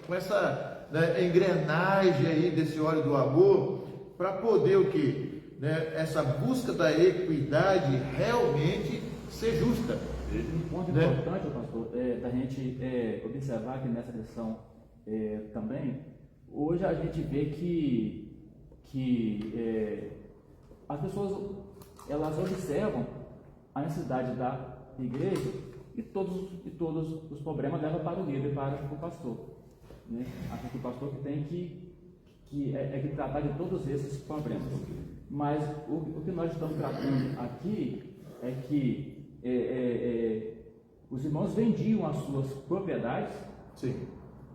S1: com essa, né, engrenagem aí desse óleo do amor, para poder o quê? Né, essa busca da equidade realmente ser justa.
S3: Um ponto importante, pastor, da gente observar aqui nessa lição também, hoje a gente vê que as pessoas elas observam a necessidade da igreja e todos os problemas levam para o líder, para o pastor. Né? Acho que o pastor que tem que tratar de todos esses problemas. Mas o que nós estamos tratando aqui é que os irmãos vendiam as suas propriedades,
S1: Sim.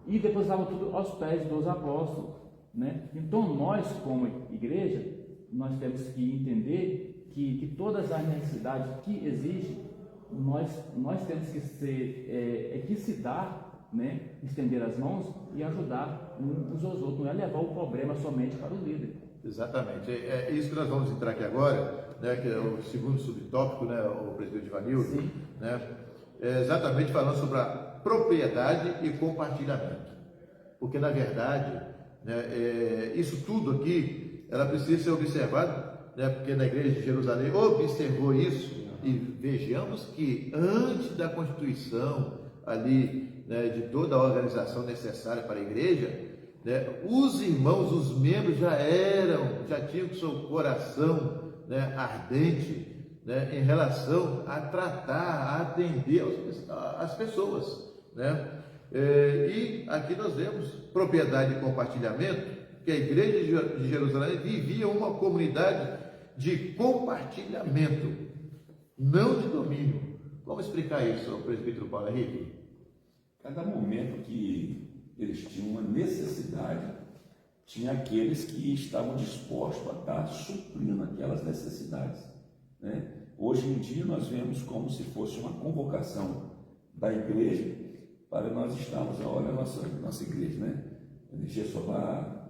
S3: e depositavam tudo aos pés dos apóstolos, né? Então nós, como igreja, nós temos que entender que todas as necessidades que existem, nós temos que ser, que se dar, né? Estender as mãos e ajudar uns aos outros, não é levar o problema somente para o líder.
S1: Exatamente, é isso que nós vamos entrar aqui agora, né, que é o segundo subtópico, né, o presidente Ivanildo, né, exatamente falando sobre a propriedade e compartilhamento, porque na verdade, né, isso tudo aqui, ela precisa ser observado, né, porque na igreja de Jerusalém observou isso, e vejamos que antes da constituição ali, né, de toda a organização necessária para a igreja, né, os irmãos, os membros já tinham o seu coração, né, ardente, né, em relação a tratar, a atender as pessoas, né? E aqui nós vemos propriedade e compartilhamento, que a igreja de Jerusalém vivia uma comunidade de compartilhamento, não de domínio. Vamos explicar isso, presbítero Paulo Henrique?
S4: Cada momento que eles tinham uma necessidade, tinha aqueles que estavam dispostos a estar suprindo aquelas necessidades, né? Hoje em dia nós vemos como se fosse uma convocação da igreja para nós estarmos, olha a nossa igreja, né? Energia solar,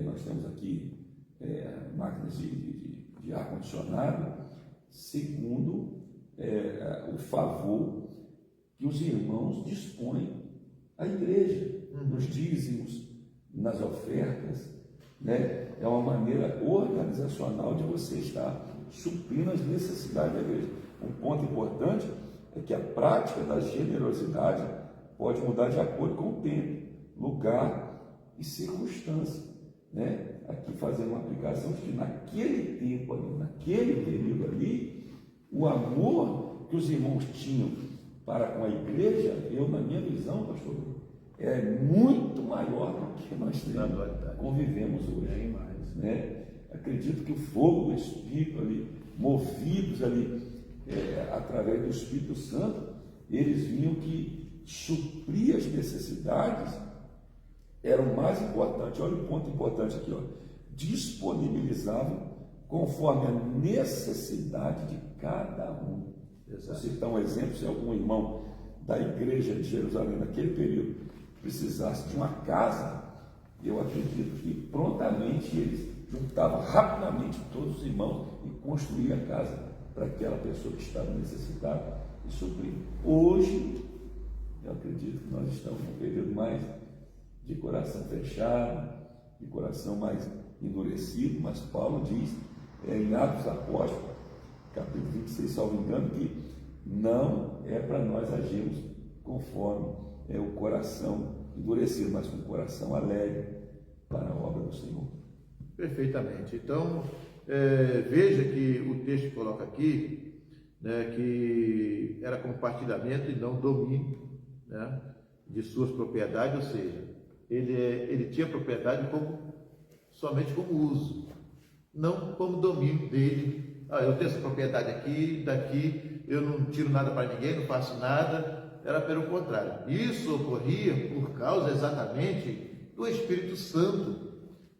S4: nós temos aqui máquinas de ar-condicionado, segundo o favor que os irmãos dispõem à igreja, nos dízimos, nas ofertas, né? É uma maneira organizacional de você estar suprindo as necessidades da igreja. Um ponto importante é que a prática da generosidade pode mudar de acordo com o tempo, lugar e circunstância, né? Aqui fazendo uma aplicação de que naquele tempo ali, naquele período ali, o amor que os irmãos tinham para com a igreja, na minha visão, pastor, é muito maior do que nós convivemos hoje, né? Acredito que o fogo do Espírito ali, movidos ali através do Espírito Santo, eles viam que suprir as necessidades era o mais importante. Olha o ponto importante aqui, ó. Disponibilizavam conforme a necessidade de cada um. Vou citar um exemplo: se algum irmão da igreja de Jerusalém naquele período precisasse de uma casa, eu acredito que prontamente eles juntavam rapidamente todos os irmãos e construíam a casa para aquela pessoa que estava necessitada e suprir. Hoje, eu acredito que nós estamos num período mais de coração fechado, de coração mais endurecido, mas Paulo diz em Atos dos Apóstolos, capítulo 26, salvo engano, que não é para nós agirmos conforme o coração endurecido, mas com o coração alegre para a obra do Senhor.
S1: Perfeitamente. Então, veja que o texto coloca aqui, né, que era compartilhamento e não domínio, né, de suas propriedades, ou seja, ele tinha propriedade somente como uso, não como domínio dele. Eu tenho essa propriedade aqui, daqui eu não tiro nada para ninguém, não faço nada. Era pelo contrário. Isso ocorria por causa exatamente do Espírito Santo,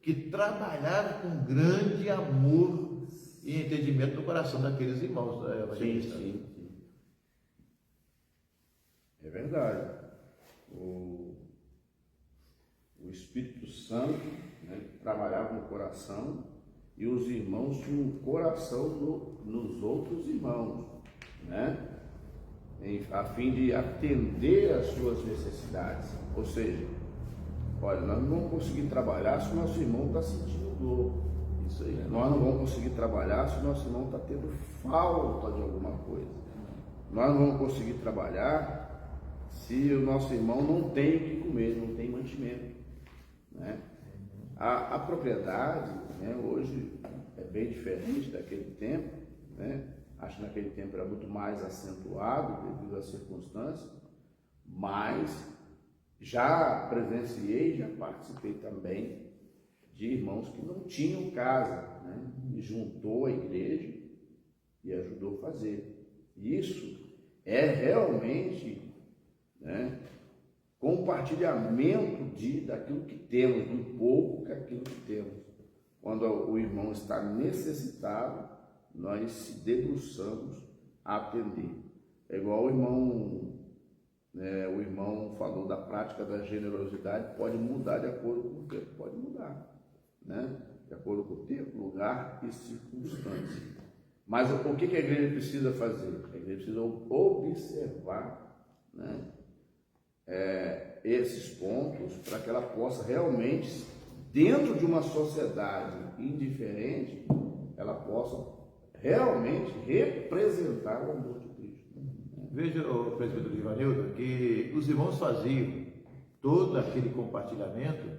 S1: que trabalhava com grande amor e entendimento no coração daqueles irmãos.
S2: Sim. É verdade. O Espírito Santo, né, trabalhava no coração, e os irmãos tinham um coração nos outros irmãos, né? A fim de atender às suas necessidades. Ou seja, olha, nós não vamos conseguir trabalhar se o nosso irmão está sentindo dor. Isso aí. Nós não vamos conseguir trabalhar se o nosso irmão está tendo falta de alguma coisa. Nós não vamos conseguir trabalhar se o nosso irmão não tem o que comer, não tem mantimento, né? A propriedade, né, hoje é bem diferente daquele tempo, né? Acho que naquele tempo era muito mais acentuado devido às circunstâncias, mas já presenciei, já participei também de irmãos que não tinham casa, né? E juntou a igreja e ajudou a fazer. Isso é realmente, né, compartilhamento daquilo que temos, do pouco que aquilo que temos. Quando o irmão está necessitado, nós se debruçamos a atender. É igual o irmão falou da prática da generosidade, pode mudar de acordo com o tempo, pode mudar, né? De acordo com o tempo, lugar e circunstância. Mas o que a igreja precisa fazer? A igreja precisa observar, né, esses pontos para que ela possa realmente, dentro de uma sociedade indiferente, ela possa realmente representar o amor de Cristo.
S1: Veja, o presbítero Givanildo, que os irmãos faziam todo aquele compartilhamento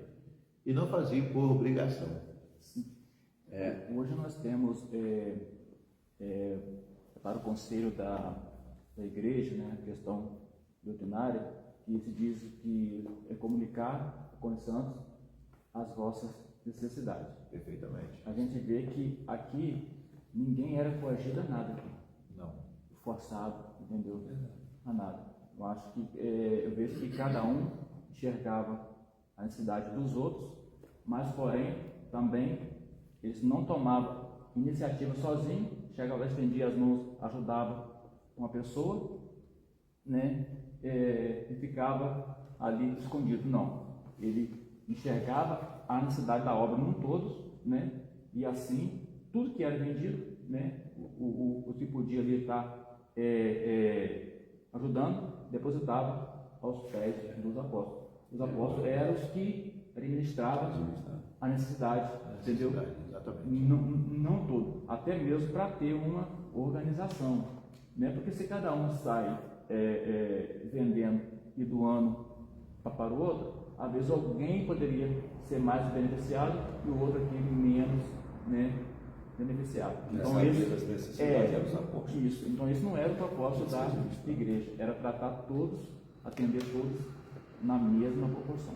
S1: e não faziam por obrigação.
S3: Hoje nós temos para o conselho da igreja, né, a questão doutrinária, que se diz que é comunicar com os santos as vossas necessidades.
S1: Perfeitamente.
S3: A gente vê que aqui ninguém era coagido a nada aqui.
S1: Não.
S3: Forçado, entendeu? A nada. Eu acho que eu vejo que cada um enxergava a necessidade dos outros, mas porém também eles não tomavam iniciativa sozinho, chegava, estendia as mãos, ajudava uma pessoa, né? E ficava ali escondido. Não. Ele enxergava a necessidade da obra num todo, né? E assim tudo que era vendido, né? O que podia ali estar ajudando, depositava aos pés dos apóstolos. Os apóstolos eram os que administravam a necessidade, entendeu?
S1: Exatamente.
S3: Não tudo, até mesmo para ter uma organização, né? Porque se cada um sai vendendo e doando para o outro, às vezes alguém poderia ser mais beneficiado e o outro aqui menos, né, beneficiado. Então então isso não era o propósito da igreja, era tratar todos, atender todos na mesma proporção.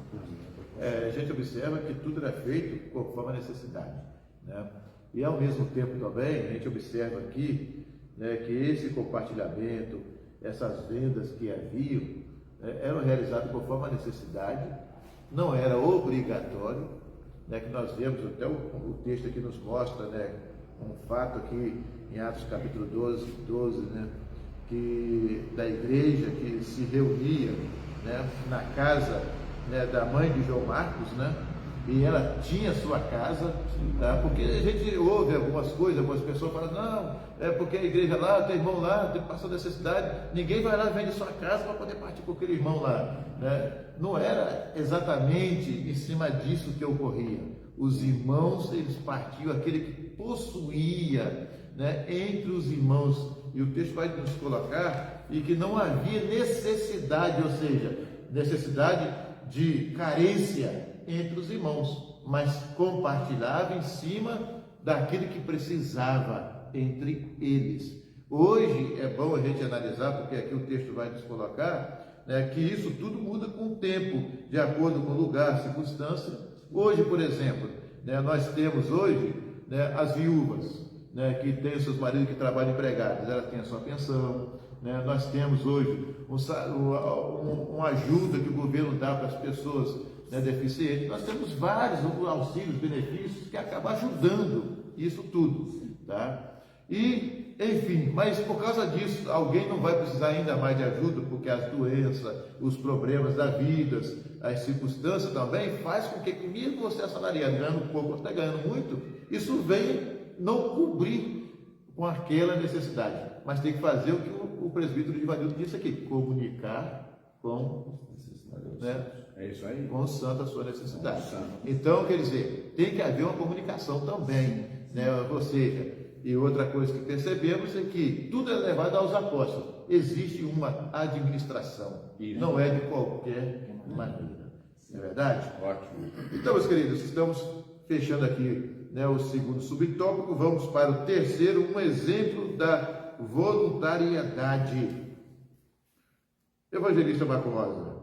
S1: A gente observa que tudo era feito conforme a necessidade, né? E ao mesmo tempo também a gente observa aqui, né, que esse compartilhamento, essas vendas que haviam, eram realizadas conforme a necessidade, não era obrigatório, né, que nós vemos até o texto aqui nos mostra, né, um fato aqui em Atos capítulo 12, né, que da igreja que se reunia, né, na casa, né, da mãe de João Marcos, né, e ela tinha sua casa, tá? Porque a gente ouve algumas coisas, algumas pessoas falam, não, é porque a igreja lá, tem irmão lá, tem passou necessidade, ninguém vai lá e vende sua casa para poder partir com aquele irmão lá, né? Não era exatamente em cima disso que ocorria. Os irmãos, eles partiam aquele que possuía, né, entre os irmãos, e o texto vai nos colocar, e que não havia necessidade, ou seja, necessidade de carência entre os irmãos, mas compartilhava em cima daquilo que precisava entre eles. Hoje é bom a gente analisar, porque aqui o texto vai nos colocar, né, que isso tudo muda com o tempo, de acordo com o lugar, circunstância. Hoje, por exemplo, né, nós temos hoje, né, as viúvas, né, que têm seus maridos que trabalham empregados, elas têm a sua pensão, né? Nós temos hoje uma ajuda que o governo dá para as pessoas, né, deficientes. Nós temos vários auxílios, benefícios que acabam ajudando isso tudo, tá? E, enfim, mas por causa disso, alguém não vai precisar ainda mais de ajuda, porque as doenças, os problemas da vida, as circunstâncias também faz com que, mesmo você assalariado, ganhando pouco ou está ganhando muito, isso venha não cobrir com aquela necessidade, mas tem que fazer o que o presbítero Givanildo disse aqui, comunicar com, né,
S2: isso aí,
S1: com o santo a sua necessidade. Então, quer dizer, tem que haver uma comunicação também, né? Ou seja, e outra coisa que percebemos é que tudo é levado aos apóstolos, existe uma administração, não é de qualquer maneira, não é verdade?
S2: Ótimo.
S1: Então, meus queridos, estamos fechando aqui, né, o segundo subtópico, vamos para o terceiro, um exemplo da voluntariedade. Evangelista Marco Rosa,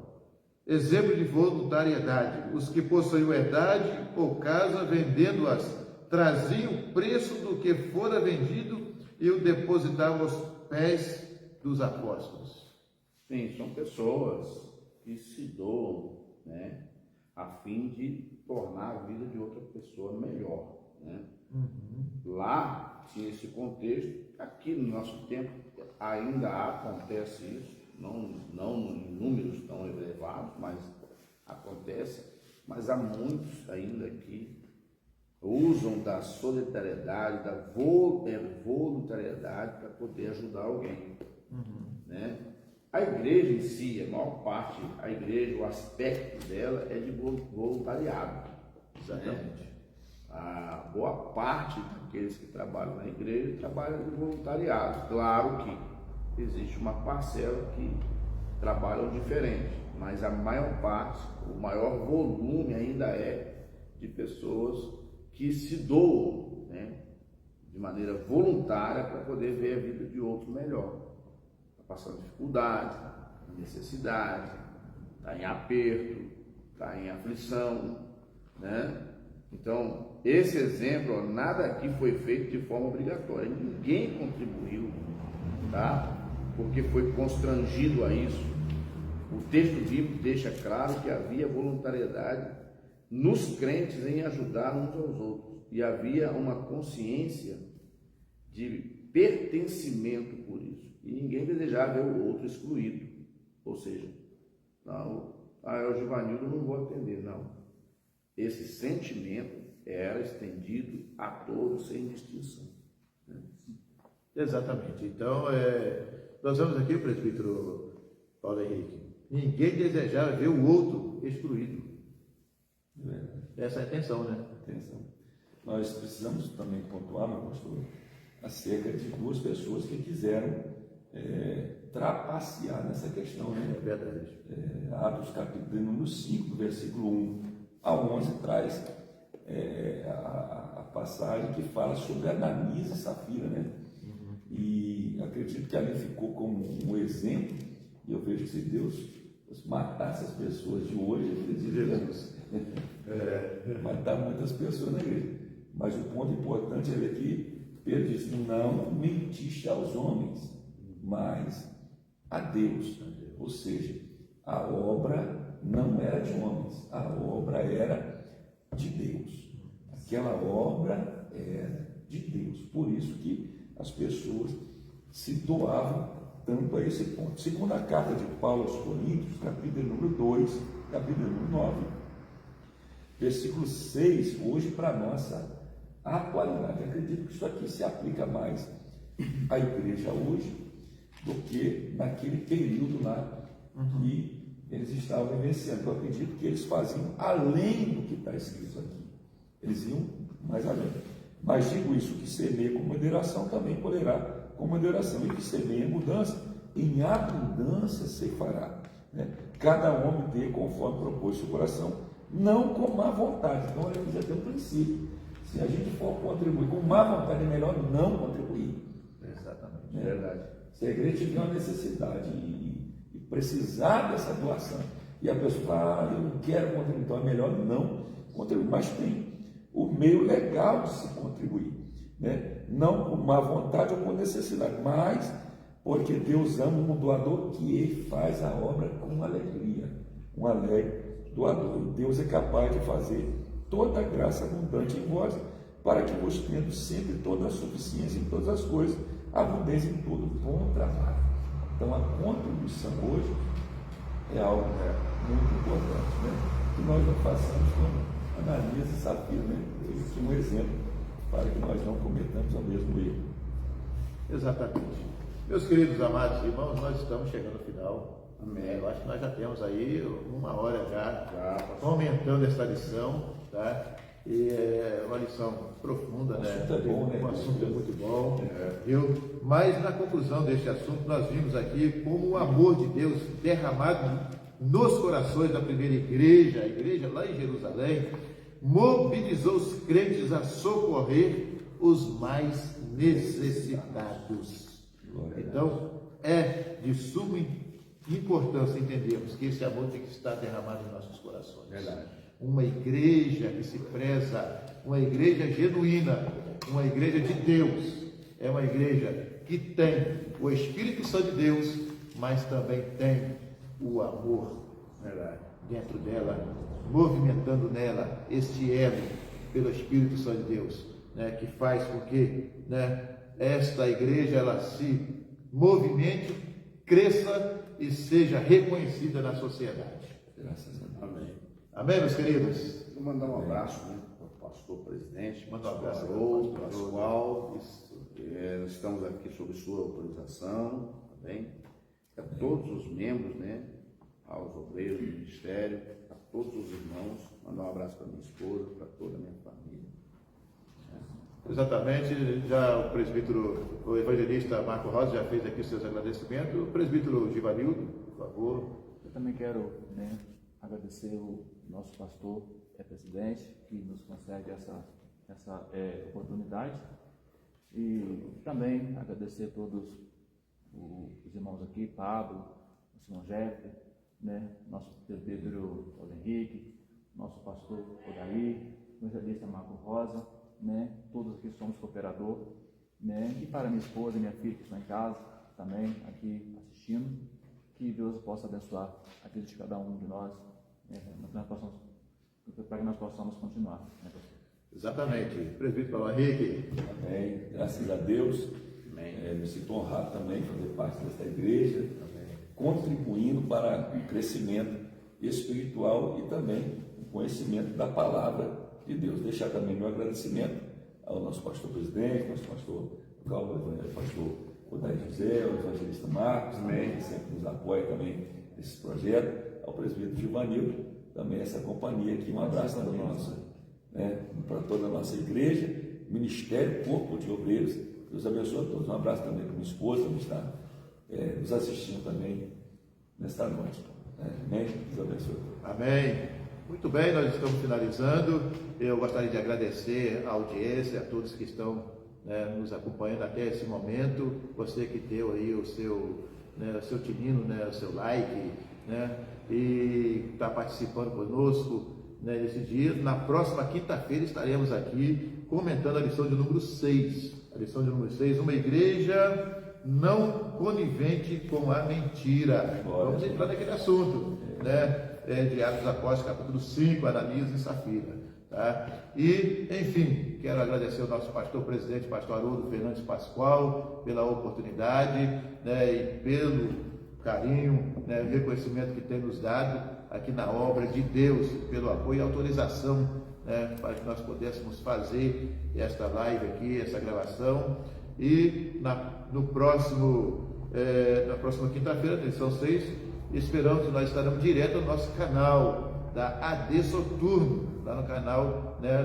S1: exemplo de voluntariedade: os que possuíam herdade ou casa, vendendo-as, traziam o preço do que fora vendido e o depositavam aos pés dos apóstolos?
S2: Sim, são pessoas que se doam, né, a fim de tornar a vida de outra pessoa melhor, né? Lá tinha esse contexto, aqui no nosso tempo ainda acontece isso, não em números tão elevados, mas acontece, mas há muitos ainda que usam da solidariedade, da voluntariedade para poder ajudar alguém, né? A igreja em si, a maior parte, a igreja, o aspecto dela é de voluntariado.
S1: Exatamente.
S2: Né? A boa parte daqueles que trabalham na igreja trabalham de voluntariado. Claro que existe uma parcela que trabalham diferente, mas a maior parte, o maior volume ainda é de pessoas que se doam, né, de maneira voluntária para poder ver a vida de outro melhor. Está passando dificuldade, necessidade, está em aperto, está em aflição, né? Então, esse exemplo, nada aqui foi feito de forma obrigatória, ninguém contribuiu, tá? Porque foi constrangido a isso. O texto bíblico deixa claro que havia voluntariedade nos crentes em ajudar uns aos outros, e havia uma consciência de pertencimento por isso, e ninguém desejava ver o outro excluído, ou seja, não, é o Givanildo, não vou atender, não. Esse sentimento era estendido a todos sem distinção.
S1: Exatamente. Então, nós vemos aqui, presbítero Paulo Henrique, ninguém desejava ver o outro excluído. Essa é a intenção, né?
S4: Atenção. Nós precisamos também pontuar, meu pastor, acerca de duas pessoas que quiseram trapacear nessa questão, né?
S1: É verdade.
S4: Atos capítulo número 5, versículo 1 a 11, traz a passagem que fala sobre Ananias e Safira, né? E acredito que ali ficou como um exemplo, e eu vejo que se Deus matasse as pessoas de hoje, Jesus, matar muitas pessoas na igreja. Mas o ponto importante é que Pedro diz: não mentiste aos homens, mas a Deus. Ou seja, a obra não era de homens, a obra era de Deus. Aquela obra era de Deus. Por isso que as pessoas se doavam tanto a esse ponto. Segundo a carta de Paulo aos Coríntios, capítulo número 2, capítulo número 9, versículo 6, hoje para a nossa atualidade. Acredito que isso aqui se aplica mais à igreja hoje do que naquele período lá que eles estavam vivenciando. Eu acredito que eles faziam além do que está escrito aqui. Eles iam mais além. Mas digo isso, que semeia com moderação também poderá com moderação, e que semeia em abundância se fará. Né? Cada homem dê conforme propôs seu coração, não com má vontade. Então, olha, já tem um princípio. Se a gente for contribuir com má vontade, é melhor não contribuir.
S1: Exatamente.
S4: É verdade. Se a igreja tiver uma necessidade e precisar dessa doação, e a pessoa fala: eu não quero contribuir, então é melhor não contribuir. Mas tem o meio legal de se contribuir, né? Não com má vontade ou com necessidade, mas porque Deus ama um doador que ele faz a obra com alegria, um alegre doador. E Deus é capaz de fazer toda a graça abundante em vós, para que vos tendo sempre toda a suficiência em todas as coisas, abundância em todo bom trabalho. Então a contribuição hoje é algo muito importante, né? Que nós não façamos como Ananias e Safira, né? Esse é um exemplo para que nós não cometamos o mesmo erro.
S1: Exatamente. Meus queridos amados irmãos, nós estamos chegando ao final.
S2: Amém.
S1: Eu acho que nós já temos aí uma hora já comentando essa lição, tá? E é uma lição profunda,
S4: O
S1: né?
S4: assunto é bom, né?
S1: O assunto é muito bom, viu? Mas na conclusão deste assunto, nós vimos aqui como o amor de Deus derramado nos corações da primeira igreja, a igreja lá em Jerusalém, mobilizou os crentes a socorrer os mais necessitados. Então, é de suma importância entendermos que esse amor tem que estar derramado em nossos corações.
S2: Verdade.
S1: Uma igreja que se preza, uma igreja genuína, uma igreja de Deus, é uma igreja que tem o Espírito Santo de Deus, mas também tem o amor dentro dela, movimentando nela este elo pelo Espírito Santo de Deus, né, que faz com que, né, esta igreja ela se movimente, cresça e seja reconhecida na sociedade.
S4: Graças a Deus.
S2: Amém.
S1: Amém, meus queridos?
S2: Vou mandar um abraço, né, para o pastor presidente,
S1: Manda um abraço
S2: pastor
S1: ao
S2: Haroldo,
S1: pastor.
S2: Pascoal. Estamos aqui sob sua autorização, também, a todos os membros, né, aos obreiros do ministério, a todos os irmãos. Mandar um abraço para minha esposa, para toda a minha família.
S1: Exatamente, já o presbítero, o evangelista Marco Rosa já fez aqui seus agradecimentos. O presbítero Givanildo, por favor.
S3: Eu também quero, né, agradecer o nosso pastor presidente que nos concede essa oportunidade, e também agradecer a todos os irmãos aqui, Pablo, o irmão Jefferson, né, nosso presbítero Paulo Henrique, nosso pastor Odaí, o evangelista Marco Rosa, né, todos aqui somos cooperador, né, e para minha esposa e minha filha que estão em casa também aqui assistindo, que Deus possa abençoar a vida de cada um de nós, para que nós possamos continuar, né, pastor?
S1: Exatamente, presbítero Paulo Henrique.
S4: Amém. Graças a Deus. Me sinto honrado também de fazer parte desta igreja, contribuindo para o crescimento espiritual e também o conhecimento da palavra de Deus. Deixar também meu agradecimento ao nosso pastor presidente, nosso pastor Calvo, pastor Odair José, o evangelista Marcos, também, que sempre nos apoia também nesse projeto, ao presbítero Givanildo, também essa companhia aqui. Um abraço também para toda a nossa igreja, ministério, corpo de obreiros. Deus abençoe a todos. Um abraço também para minha esposa, que está nos assistindo também nesta noite. Amém? Deus abençoe a todos.
S1: Amém. Muito bem, nós estamos finalizando. Eu gostaria de agradecer a audiência, a todos que estão, né, nos acompanhando até esse momento. Você que deu aí o seu tinino, né, o seu like, né, e está participando conosco, né, nesse dia. Na próxima quinta-feira estaremos aqui comentando a lição de número 6. A lição de número 6, uma igreja não conivente com a mentira. Vamos entrar naquele assunto, né? De Atos dos Apóstolos, capítulo 5, Ananias e Safira. Tá? E, enfim, quero agradecer ao nosso pastor presidente, pastor Haroldo Fernandes Pascoal, pela oportunidade, né, e pelo carinho, né, o reconhecimento que tem nos dado aqui na obra de Deus, pelo apoio e autorização, né, para que nós pudéssemos fazer esta live aqui, essa gravação. E na próxima quinta-feira, lição 6, esperamos que nós estaremos direto no nosso canal da AD Soturno, lá no canal, né,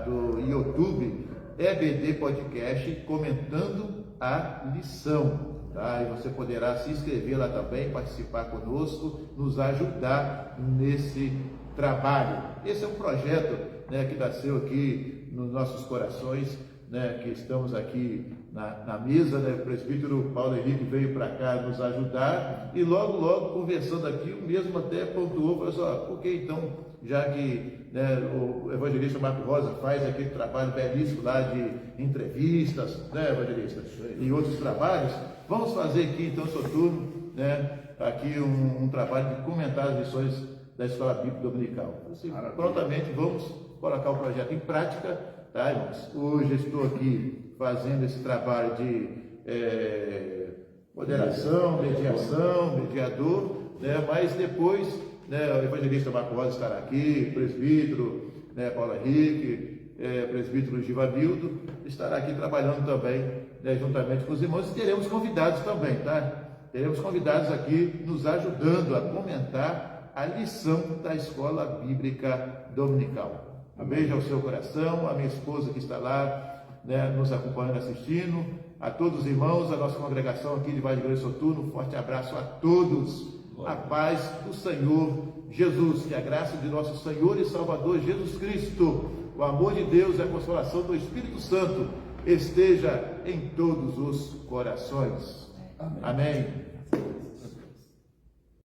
S1: do YouTube, EBD Podcast, comentando a lição. Tá? E você poderá se inscrever lá também, participar conosco, nos ajudar nesse trabalho. Esse é um projeto, né, que nasceu aqui nos nossos corações, né, que estamos aqui na mesa, né? O presbítero Paulo Henrique veio para cá nos ajudar e logo conversando aqui, o mesmo até pontuou, falou assim, por que então, já que, né, o evangelista Marco Rosa faz aquele trabalho belíssimo lá de entrevistas, né, evangelista, e outros trabalhos, vamos fazer aqui então, Soturno, né, aqui um trabalho de comentar as lições da Escola Bíblica Dominical. Assim, prontamente vamos colocar o projeto em prática, tá, irmãos? Hoje estou aqui fazendo esse trabalho de moderação, mediação, mediador, né, mas depois, né, o evangelista Marco Rosa estará aqui, o presbítero, né, Paulo Henrique, presbítero Givanildo, estará aqui trabalhando também, né, juntamente com os irmãos, e teremos convidados também, tá? Teremos convidados aqui nos ajudando a comentar a lição da Escola Bíblica Dominical. Um beijo ao seu coração, a minha esposa que está lá, né, nos acompanhando, assistindo, a todos os irmãos, a nossa congregação aqui de Vale Grande Soturno, um forte abraço a todos, a paz do Senhor Jesus, que a graça de nosso Senhor e Salvador Jesus Cristo, o amor de Deus e a consolação do Espírito Santo esteja em todos os corações. Amém. Amém.